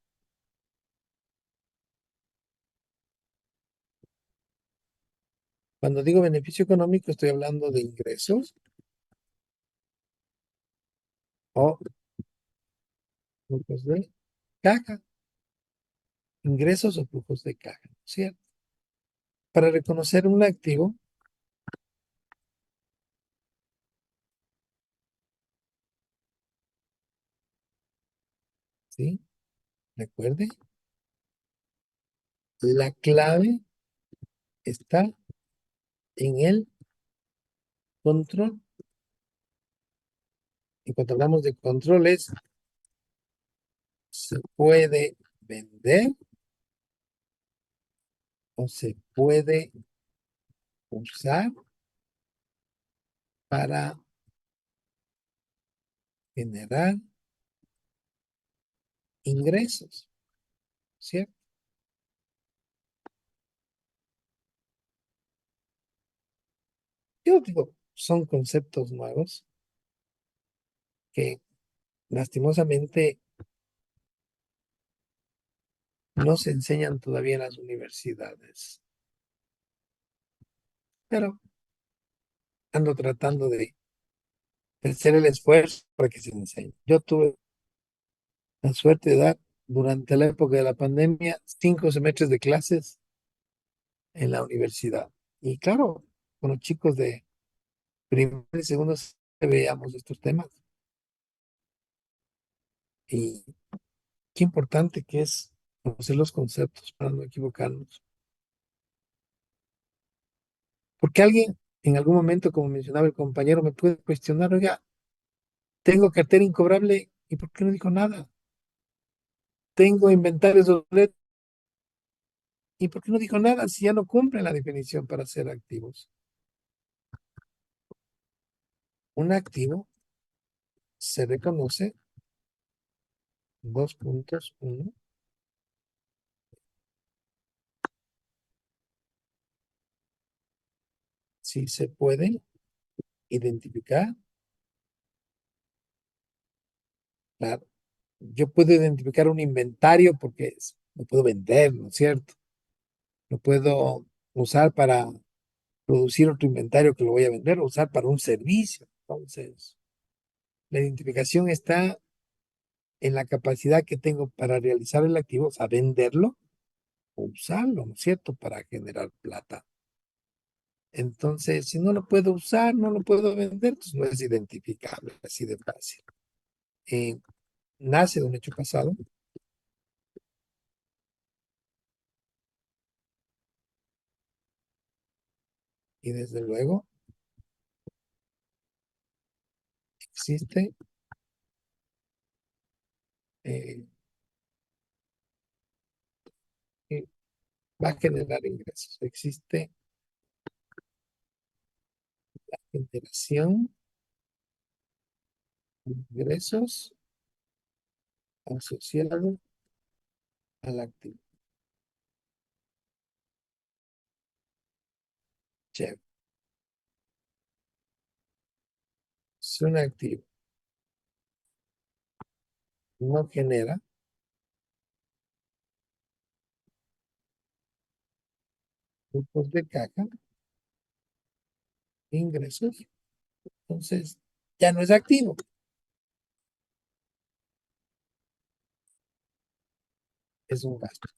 Cuando digo beneficio económico, estoy hablando de ingresos o flujos de caja. Ingresos o flujos de caja, ¿cierto? Para reconocer un activo, ¿sí? Recuerde, la clave está en el control. Y cuando hablamos de controles, se puede vender o se puede usar para generar ingresos, ¿cierto? Yo digo, son conceptos nuevos que lastimosamente no se enseñan todavía en las universidades, pero ando tratando de hacer el esfuerzo para que se enseñe. Yo tuve la suerte de dar durante la época de la pandemia 5 semestres de clases en la universidad. Y claro, con los chicos de primer y segundo veíamos estos temas. Y qué importante que es conocer los conceptos para no equivocarnos. Porque alguien en algún momento, como mencionaba el compañero, me puede cuestionar, oiga, tengo cartera incobrable, ¿y por qué no dijo nada? Tengo inventarios obsoletos, ¿y por qué no dijo nada si ya no cumple la definición para ser activos? Un activo se reconoce, 2 puntos, uno, si se puede identificar, claro. Yo puedo identificar un inventario porque lo puedo vender, ¿no es cierto? Lo puedo usar para producir otro inventario que lo voy a vender o usar para un servicio. Entonces, la identificación está en la capacidad que tengo para realizar el activo, o sea, venderlo o usarlo, ¿no es cierto? Para generar plata. Entonces, si no lo puedo usar, no lo puedo vender, pues no es identificable, así de fácil. Eh, nace de un hecho pasado. Y desde luego existe, eh, y va a generar ingresos. Existe la generación de ingresos asociado al activo. Chévere. Es un activo. No genera flujos de caja, ingresos. Entonces, ya no es activo. Es un gasto.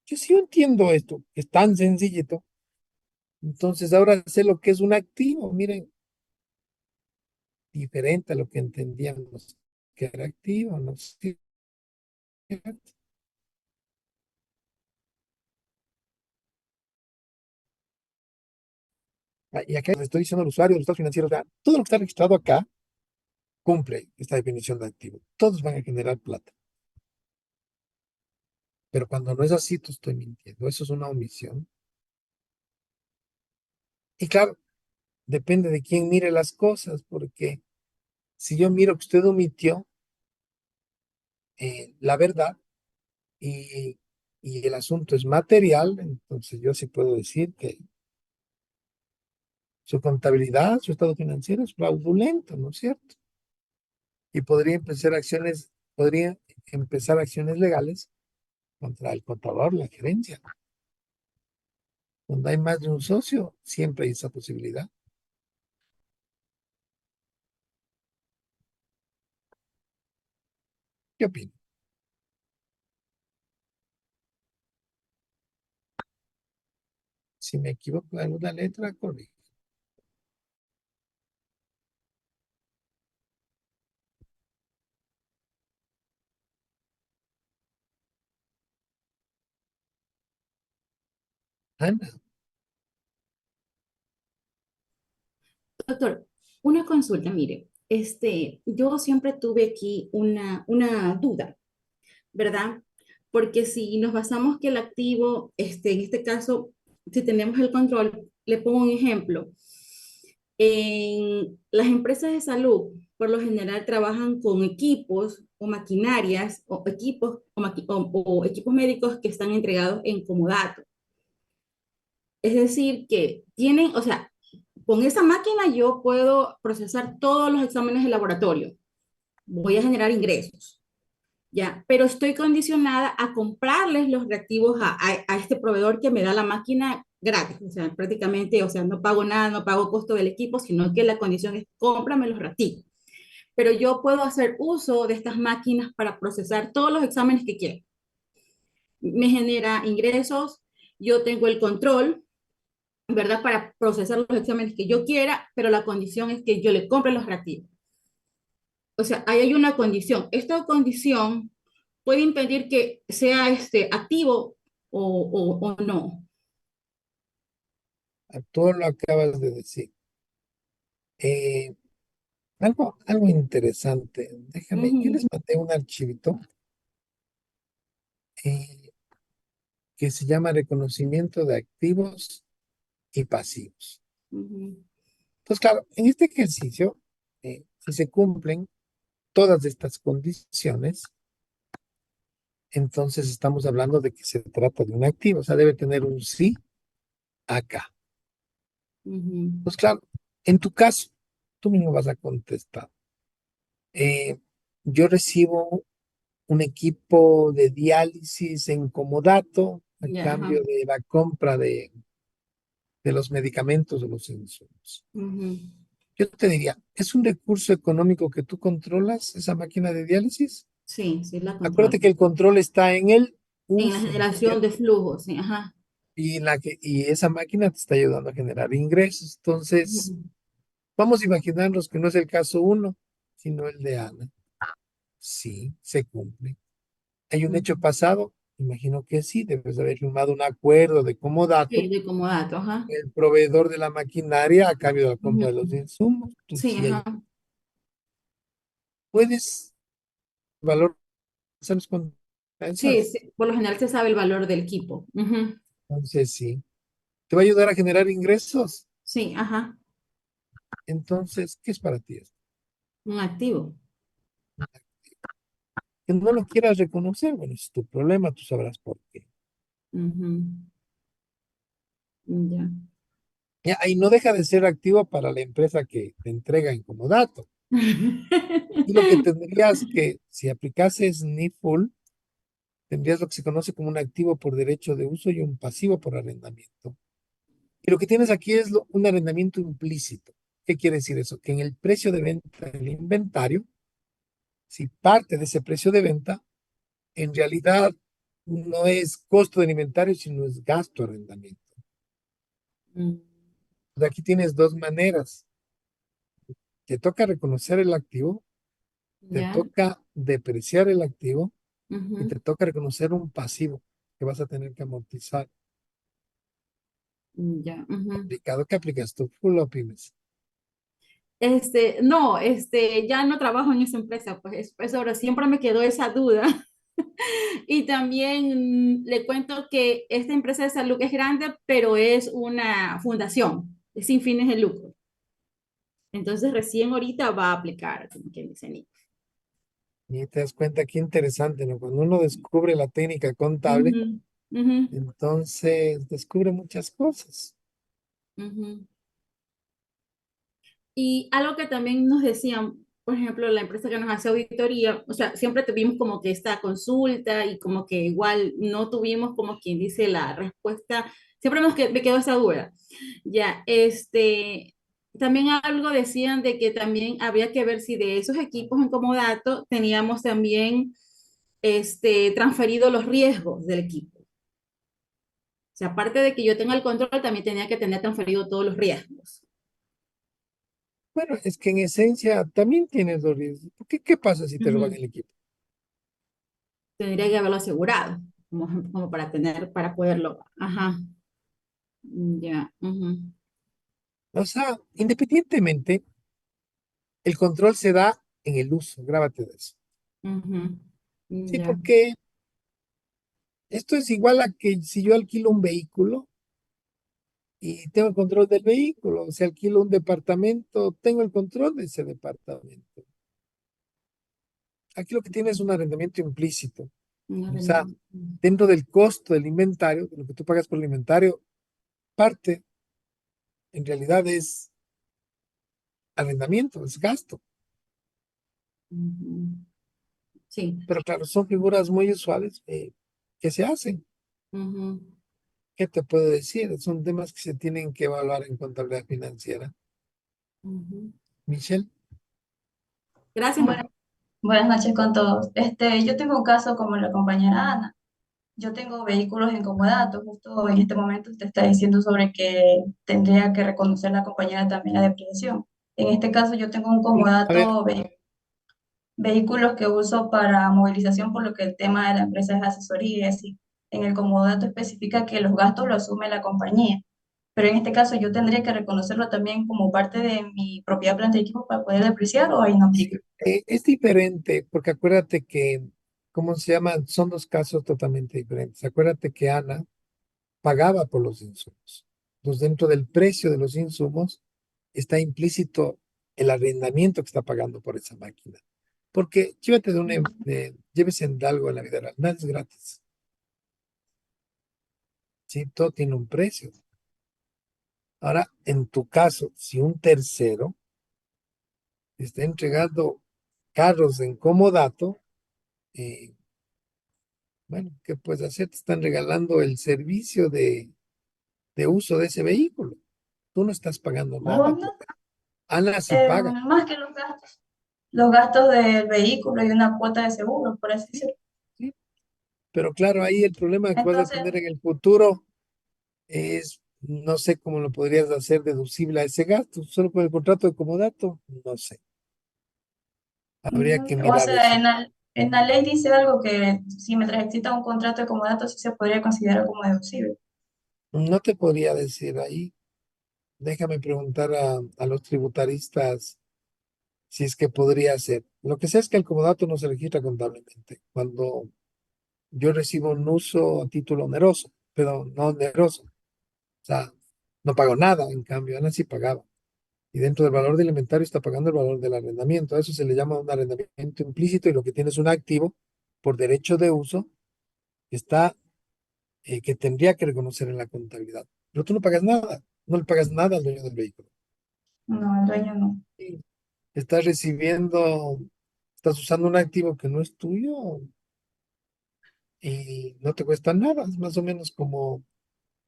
Yo sí entiendo esto, que es tan sencillito. Entonces, ahora sé lo que es un activo. Miren, diferente a lo que entendíamos que era activo, ¿no es cierto? Y acá le estoy diciendo al usuario de los estados financieros, vean, todo lo que está registrado acá cumple esta definición de activo. Todos van a generar plata. Pero cuando no es así, tú estoy mintiendo. Eso es una omisión. Y claro, depende de quién mire las cosas, porque si yo miro que usted omitió la verdad y, y el asunto es material, entonces yo sí puedo decir que su contabilidad, su estado financiero es fraudulento, ¿no es cierto? Y podría empezar acciones legales contra el contador, la gerencia. Donde hay más de un socio, siempre hay esa posibilidad. ¿Qué opina? Si me equivoco en alguna letra, corrijo. Ana, Doctor, una consulta, mire, yo siempre tuve aquí una duda, ¿verdad? Porque si nos basamos que el activo, en este caso, si tenemos el control, le pongo un ejemplo. En las empresas de salud, por lo general, trabajan con equipos o maquinarias o equipos, o equipos médicos que están entregados en comodato. Es decir, que tienen, o sea, con esa máquina yo puedo procesar todos los exámenes de laboratorio. Voy a generar ingresos, ¿ya? Pero estoy condicionada a comprarles los reactivos a este proveedor que me da la máquina gratis. O sea, prácticamente, o sea, no pago nada, no pago costo del equipo, sino que la condición es cómprame los reactivos. Pero yo puedo hacer uso de estas máquinas para procesar todos los exámenes que quiero. Me genera ingresos, yo tengo el control, ¿verdad? Para procesar los exámenes que yo quiera, pero la condición es que yo le compre los reactivos. O sea, ahí hay una condición. Esta condición puede impedir que sea activo o no. tú lo acabas de decir. Eh, algo interesante. Déjame, yo les Ujú, mandé un archivito eh, que se llama reconocimiento de activos y pasivos. ujú. Entonces, claro, en este ejercicio, si se cumplen todas estas condiciones, entonces estamos hablando de que se trata de un activo, o sea, debe tener un sí acá. Ujú. Pues claro, en tu caso, tú mismo vas a contestar. Yo recibo un equipo de diálisis en comodato a Ya, ajá. cambio de la compra de los medicamentos o los insumos. Ujú. Yo te diría, ¿es un recurso económico que tú controlas, esa máquina de diálisis? Sí, sí la Acuérdate controlo. que el control está en el En la uso, ¿no es generación cierto? de flujos, sí, ajá. Y esa máquina te está ayudando a generar ingresos. Entonces, Ujú. vamos a imaginarnos que no es el caso uno, sino el de Ana. Sí, se cumple. ¿Hay un hecho Ujú. pasado? Imagino que sí, debes haber firmado un acuerdo de Sí, comodato, de comodato, ajá. el proveedor de la maquinaria a cambio de la compra Ujú. de los insumos. Tú Sí, sí ajá. puedes valor, ¿sabes cuánto Sí, piensas? sí, por lo general se sabe el valor del equipo. Ujú. Entonces sí, te va a ayudar a generar ingresos. Sí, ajá. Entonces, ¿qué es para ti esto? Un activo. Que no lo quieras reconocer, bueno, es tu problema, tú sabrás por qué. Ujú. Ya. Ya, ahí no deja de ser activo para la empresa que te entrega en comodato. Y lo que tendrías que, si aplicases NIFUL, tendrías lo que se conoce como un activo por derecho de uso y un pasivo por arrendamiento. Y lo que tienes aquí es un arrendamiento implícito. ¿Qué quiere decir eso? Que en el precio de venta del inventario, si parte de ese precio de venta, en realidad no es costo del inventario, sino es gasto de arrendamiento. Mm, Entonces, aquí tienes dos maneras. Te toca reconocer el activo, te Ya. toca depreciar el activo y Ujú, te toca reconocer un pasivo que vas a tener que amortizar. Ya. Ujú. Complicado. ¿Qué aplicas tú? Full o pymes. No, ya no trabajo en esa empresa, pues ahora siempre me quedó esa duda. Y también le cuento que esta empresa de salud es grande, pero es una fundación, es sin fines de lucro. Entonces recién ahorita va a aplicar, como quien dice Nick. Y te das cuenta qué interesante, ¿no? Cuando uno descubre la técnica contable, Ujú, ujú, entonces descubre muchas cosas. ujú. Y algo que también nos decían, por ejemplo, la empresa que nos hace auditoría, o sea, siempre tuvimos como que esta consulta y como que igual no tuvimos como quien dice la respuesta, siempre me quedó esa duda. Ya, también algo decían de que también había que ver si de esos equipos en comodato teníamos también transferido los riesgos del equipo. O sea, aparte de que yo tenga el control, también tenía que tener transferido todos los riesgos. Bueno, es que en esencia también tienes los riesgos. ¿Qué pasa si te roban Ujú. el equipo? Tendría que haberlo asegurado, como para poderlo. Ajá, ya. Ujú, O sea, independientemente, el control se da en el uso, grábate de eso. ujú, Sí, ya. porque esto es igual a que si yo alquilo un vehículo y tengo el control del vehículo, si alquilo un departamento, tengo el control de ese departamento. Aquí lo que tienes es un arrendamiento implícito. Una O sea, renta. dentro del costo del inventario, de lo que tú pagas por el inventario, parte en realidad es arrendamiento, es gasto. Ujú, sí. Pero claro, son figuras muy usuales que se hacen. Ujú, ¿Qué te puedo decir? Son temas que se tienen que evaluar en contabilidad financiera. ujú. Michelle, Gracias, Bueno, buenas noches con todos. Yo tengo un caso como la compañera Ana. Yo tengo vehículos en comodato. Justo en este momento usted está diciendo sobre que tendría que reconocer la compañera también la depreciación. En este caso yo tengo un a ver, comodato vehículos que uso para movilización, por lo que el tema de la empresa es asesoría y así. En el comodato especifica que los gastos lo asume la compañía, pero en este caso yo tendría que reconocerlo también como parte de mi propiedad, planta y equipo para poder depreciar o ahí no aplica. es diferente porque acuérdate que, ¿cómo se llama? Son dos casos totalmente diferentes. Acuérdate que Ana pagaba por los insumos. Entonces, dentro del precio de los insumos está implícito el arrendamiento que está pagando por esa máquina. Porque llévese en algo en la vida real, nada es gratis. Sí, todo tiene un precio. Ahora, en tu caso, si un tercero está entregando carros en comodato, eh, bueno, ¿qué puedes hacer? Te están regalando el servicio de uso de ese vehículo. Tú no estás pagando nada. No, Ana sí paga. más que los gastos del vehículo y una cuota de seguro, por así Sí, decirlo. sí. Pero claro, ahí el problema que vas a Entonces, tener en el futuro es, no sé cómo lo podrías hacer deducible a ese gasto, solo con el contrato de comodato, no sé. Habría que o mirar sea, eso. en la ley dice algo que si mientras exista un contrato de comodato sí se podría considerar como deducible. No te podría decir ahí. Déjame preguntar a los tributaristas si es que podría ser. Lo que sé es que el comodato no se registra contablemente. Cuando yo recibo un uso a título oneroso, pero no oneroso. O sea, no pago nada, en cambio, Ana sí pagaba. Y dentro del valor del inventario está pagando el valor del arrendamiento. A eso se le llama un arrendamiento implícito y lo que tiene es un activo por derecho de uso que está, que tendría que reconocer en la contabilidad. pero tú no pagas nada, no le pagas nada al dueño del vehículo. No, el dueño no. Sí. Estás recibiendo, estás usando un activo que no es tuyo y no te cuesta nada, es más o menos como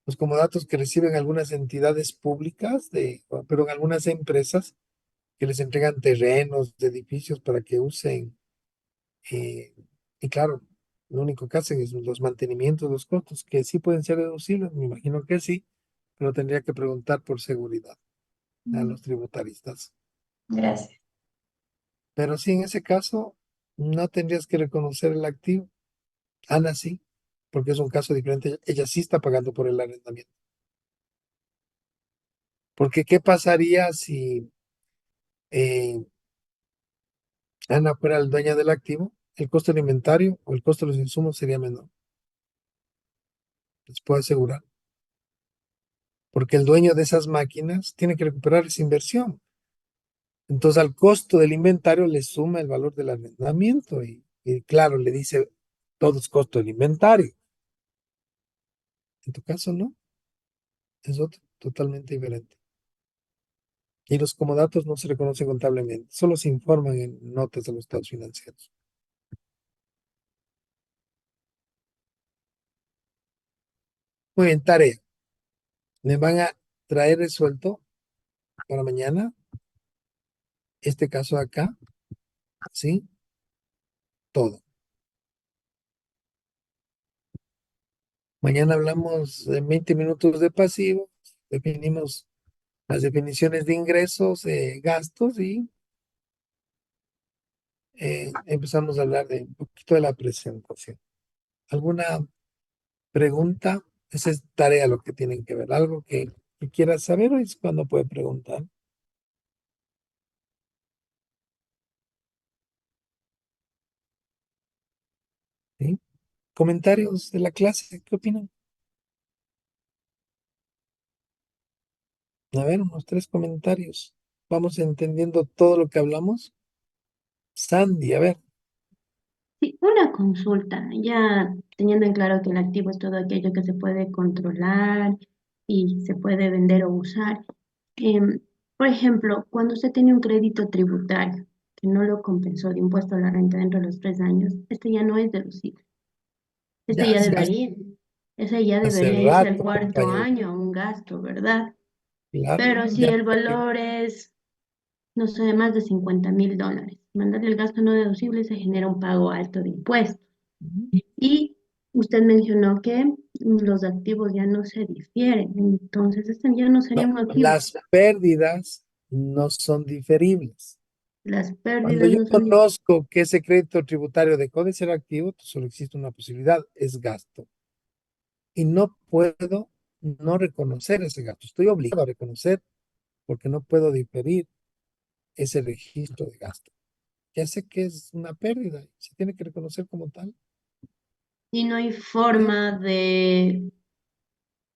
los comodatos que reciben algunas entidades públicas, pero en algunas empresas que les entregan terrenos, de edificios para que usen. eh, y claro, lo único que hacen es los mantenimientos, los costos, que sí pueden ser deducibles, me imagino que sí, pero tendría que preguntar por seguridad a los tributaristas. Gracias. Pero sí, en ese caso, no tendrías que reconocer el activo. Ana sí, porque es un caso diferente. Ella sí está pagando por el arrendamiento. Porque, ¿qué pasaría si eh, Ana fuera la dueña del activo? El costo del inventario o el costo de los insumos sería menor. Les puedo asegurar. Porque el dueño de esas máquinas tiene que recuperar esa inversión. Entonces, al costo del inventario le suma el valor del arrendamiento y claro, le dice, todo es costo del inventario. En tu caso, no, es otro, totalmente diferente. Y los comodatos no se reconocen contablemente, solo se informan en notas de los estados financieros. Muy bien, tarea. Me van a traer resuelto para mañana este caso acá, ¿sí? Todo. Mañana hablamos en 20 minutos de pasivo, definimos las definiciones de ingresos, gastos y empezamos a hablar de un poquito de la presentación. ¿Alguna pregunta? Esa es tarea lo que tienen que ver. Algo que quieras saber o es cuando puede preguntar. ¿Sí? Comentarios de la clase, ¿qué opinan? A ver, unos 3 comentarios. ¿Vamos entendiendo todo lo que hablamos? Sandy, a ver. Sí, una consulta, ya teniendo en claro que el activo es todo aquello que se puede controlar y se puede vender o usar. Em, por ejemplo, cuando usted tiene un crédito tributario que no lo compensó de impuesto a la renta dentro de los 3 años, este ya no es deducible. Este Ya, ya sí, debería, ese ya hace debería irse al rato, cuarto compañero. año a un gasto, ¿verdad? Claro, Pero si ya. el valor es, no sé, más de $50,000, mandarle el gasto no deducible se genera un pago alto de impuestos. Y usted mencionó que los activos ya no se difieren, entonces este ya no sería No, un activo. las pérdidas no son diferibles. Las Cuando pérdidas yo no son conozco que ese crédito tributario dejó de ser activo, pues solo existe una posibilidad, es gasto. Y no puedo no reconocer ese gasto. Estoy obligado a reconocer porque no puedo diferir ese registro de gasto. Ya sé que es una pérdida, se tiene que reconocer como tal. y no hay ¿Sí? forma de,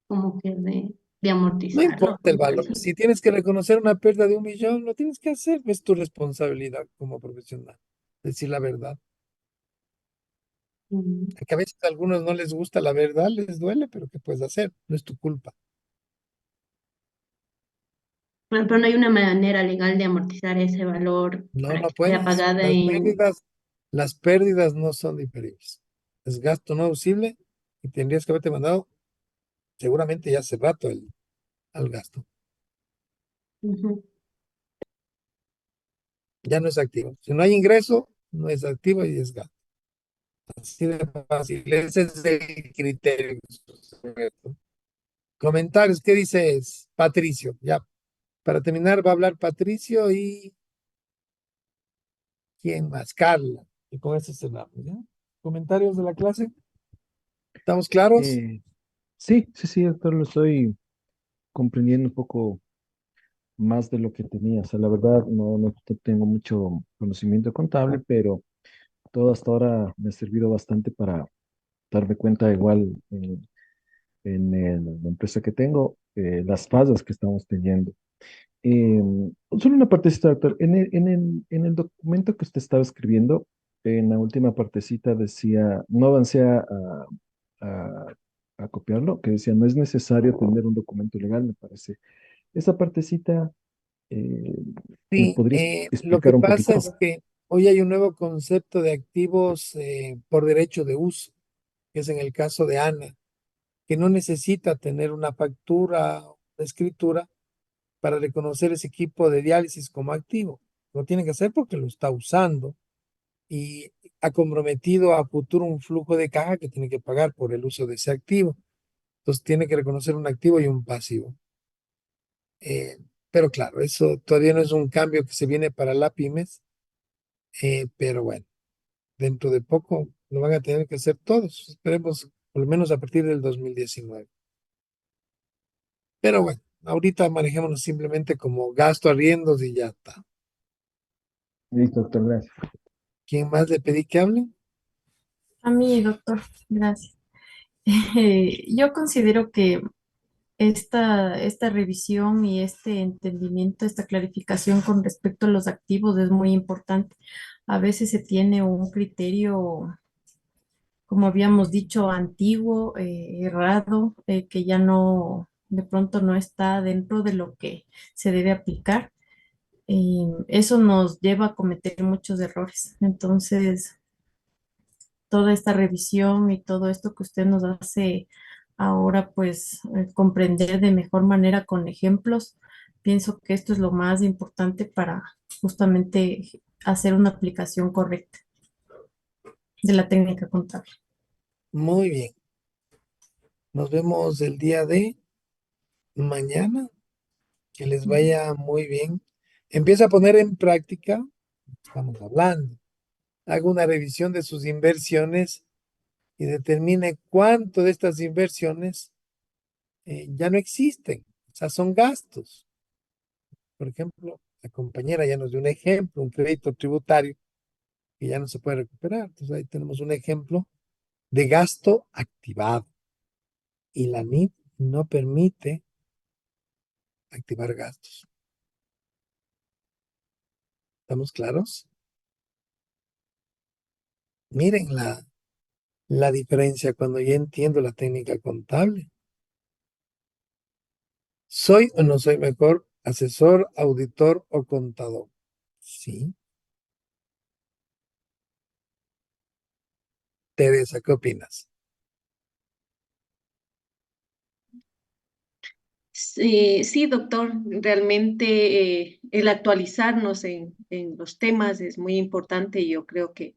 como que de No amortizarlo, importa el por valor. decirlo. Si tienes que reconocer una pérdida de 1 millón, lo tienes que hacer. Es tu responsabilidad como profesional. Decir la verdad. Mm. Que a veces a algunos no les gusta la verdad, les duele, pero ¿qué puedes hacer? No es tu culpa. Pero no hay una manera legal de amortizar ese valor No, para no que sea puedes. pagada en... Las pérdidas no son diferibles. Es gasto no deducible y tendrías que haberte mandado seguramente ya hace rato al gasto. Ujú. Ya no es activo. Si no hay ingreso, no es activo y es gasto. Así de fácil. Ese es el criterio. Comentarios, ¿qué dices, Patricio? Ya, para terminar va a hablar Patricio y ¿quién más? Carla. Y con eso cerramos, ¿ya? ¿Comentarios de la clase? ¿Estamos claros? Eh, sí, doctor, lo estoy comprendiendo un poco más de lo que tenía. O sea, la verdad, no tengo mucho conocimiento contable, pero todo hasta ahora me ha servido bastante para darme cuenta igual la empresa que tengo, las fases que estamos teniendo. Solo una partecita, doctor. En el documento que usted estaba escribiendo, en la última partecita decía, no avancé a a copiarlo, que decía, no es necesario tener un documento legal, me parece. Esa partecita, eh, ¿me Sí, podrías lo que explicar un pasa poquito? es que hoy hay un nuevo concepto de activos por derecho de uso, que es en el caso de Ana, que no necesita tener una factura o una escritura para reconocer ese equipo de diálisis como activo. Lo tiene que hacer porque lo está usando y ha comprometido a futuro un flujo de caja que tiene que pagar por el uso de ese activo. Entonces tiene que reconocer un activo y un pasivo. Eh, pero claro, eso todavía no es un cambio que se viene para la pymes, pero bueno, dentro de poco lo van a tener que hacer todos. Esperemos por lo menos a partir del 2019. Pero bueno, ahorita manejémonos simplemente como gasto, arriendos y ya está. Listo, doctor, gracias. ¿Quién más le pedí que hable? A mí, doctor, gracias. Yo considero que esta revisión y este entendimiento, esta clarificación con respecto a los activos es muy importante. A veces se tiene un criterio, como habíamos dicho, antiguo, errado, que ya no, de pronto no está dentro de lo que se debe aplicar. Y eso nos lleva a cometer muchos errores. Entonces, toda esta revisión y todo esto que usted nos hace ahora, pues comprender de mejor manera con ejemplos, pienso que esto es lo más importante para justamente hacer una aplicación correcta de la técnica contable. Muy bien. Nos vemos el día de mañana. Que les vaya muy bien. Empieza a poner en práctica, estamos hablando. Haga una revisión de sus inversiones y determine cuánto de estas inversiones ya no existen. O sea, son gastos. Por ejemplo, la compañera ya nos dio un ejemplo, un crédito tributario que ya no se puede recuperar. Entonces ahí tenemos un ejemplo de gasto activado. Y la NIF no permite activar gastos. ¿Estamos claros? Miren la diferencia cuando ya entiendo la técnica contable. ¿Soy o no soy mejor asesor, auditor o contador? Sí. Teresa, ¿qué opinas? Sí, sí, doctor, realmente el actualizarnos en los temas es muy importante y yo creo que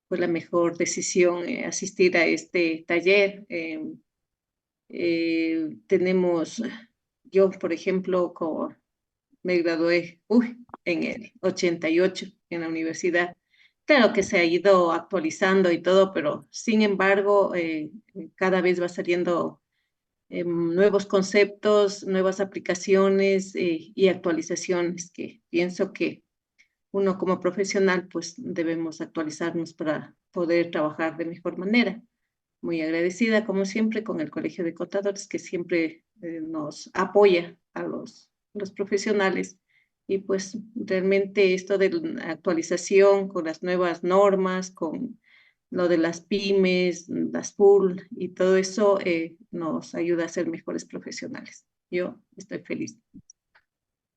fue la mejor decisión asistir a este taller. Tenemos, yo, por ejemplo, me gradué en el 88 en la universidad. Claro que se ha ido actualizando y todo, pero sin embargo, cada vez va saliendo nuevos conceptos, nuevas aplicaciones y actualizaciones que pienso que uno como profesional pues debemos actualizarnos para poder trabajar de mejor manera. Muy agradecida como siempre con el Colegio de Contadores que siempre nos apoya a los profesionales y pues realmente esto de la actualización con las nuevas normas, con lo de las pymes, las pool y todo eso nos ayuda a ser mejores profesionales. Yo estoy feliz.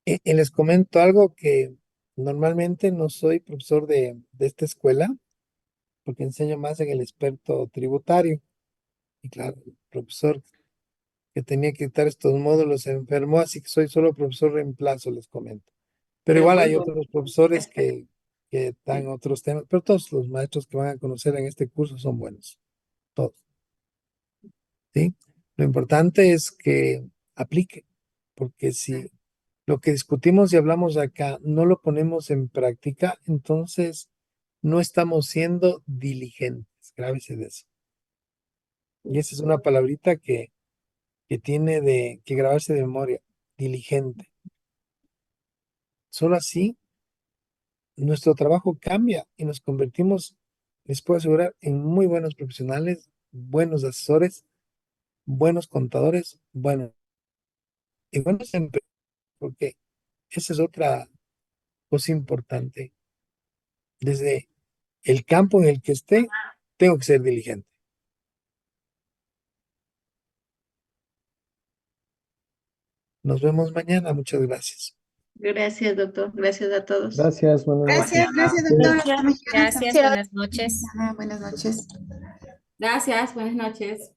Y les comento algo que normalmente no soy profesor de esta escuela, porque enseño más en el experto tributario. Y claro, el profesor que tenía que dictar estos módulos se enfermó, así que soy solo profesor reemplazo, les comento. Pero Pero igual muy hay bueno. otros profesores que dan otros temas, pero todos los maestros que van a conocer en este curso son buenos, todos, ¿sí? Lo importante es que aplique, porque si lo que discutimos y hablamos acá no lo ponemos en práctica, entonces no estamos siendo diligentes, grábese de eso. Y esa es una palabrita que tiene que grabarse de memoria, diligente. Solo así nuestro trabajo cambia y nos convertimos, les puedo asegurar, en muy buenos profesionales, buenos asesores, buenos contadores, bueno, y buenos empresarios, porque esa es otra cosa importante. Desde el campo en el que esté, tengo que ser diligente. Nos vemos mañana. Muchas gracias. Gracias, doctor. Gracias a todos. Gracias, buenas noches. Gracias, doctor. Hasta mañana. Gracias, buenas noches. Buenas noches. Gracias, buenas noches.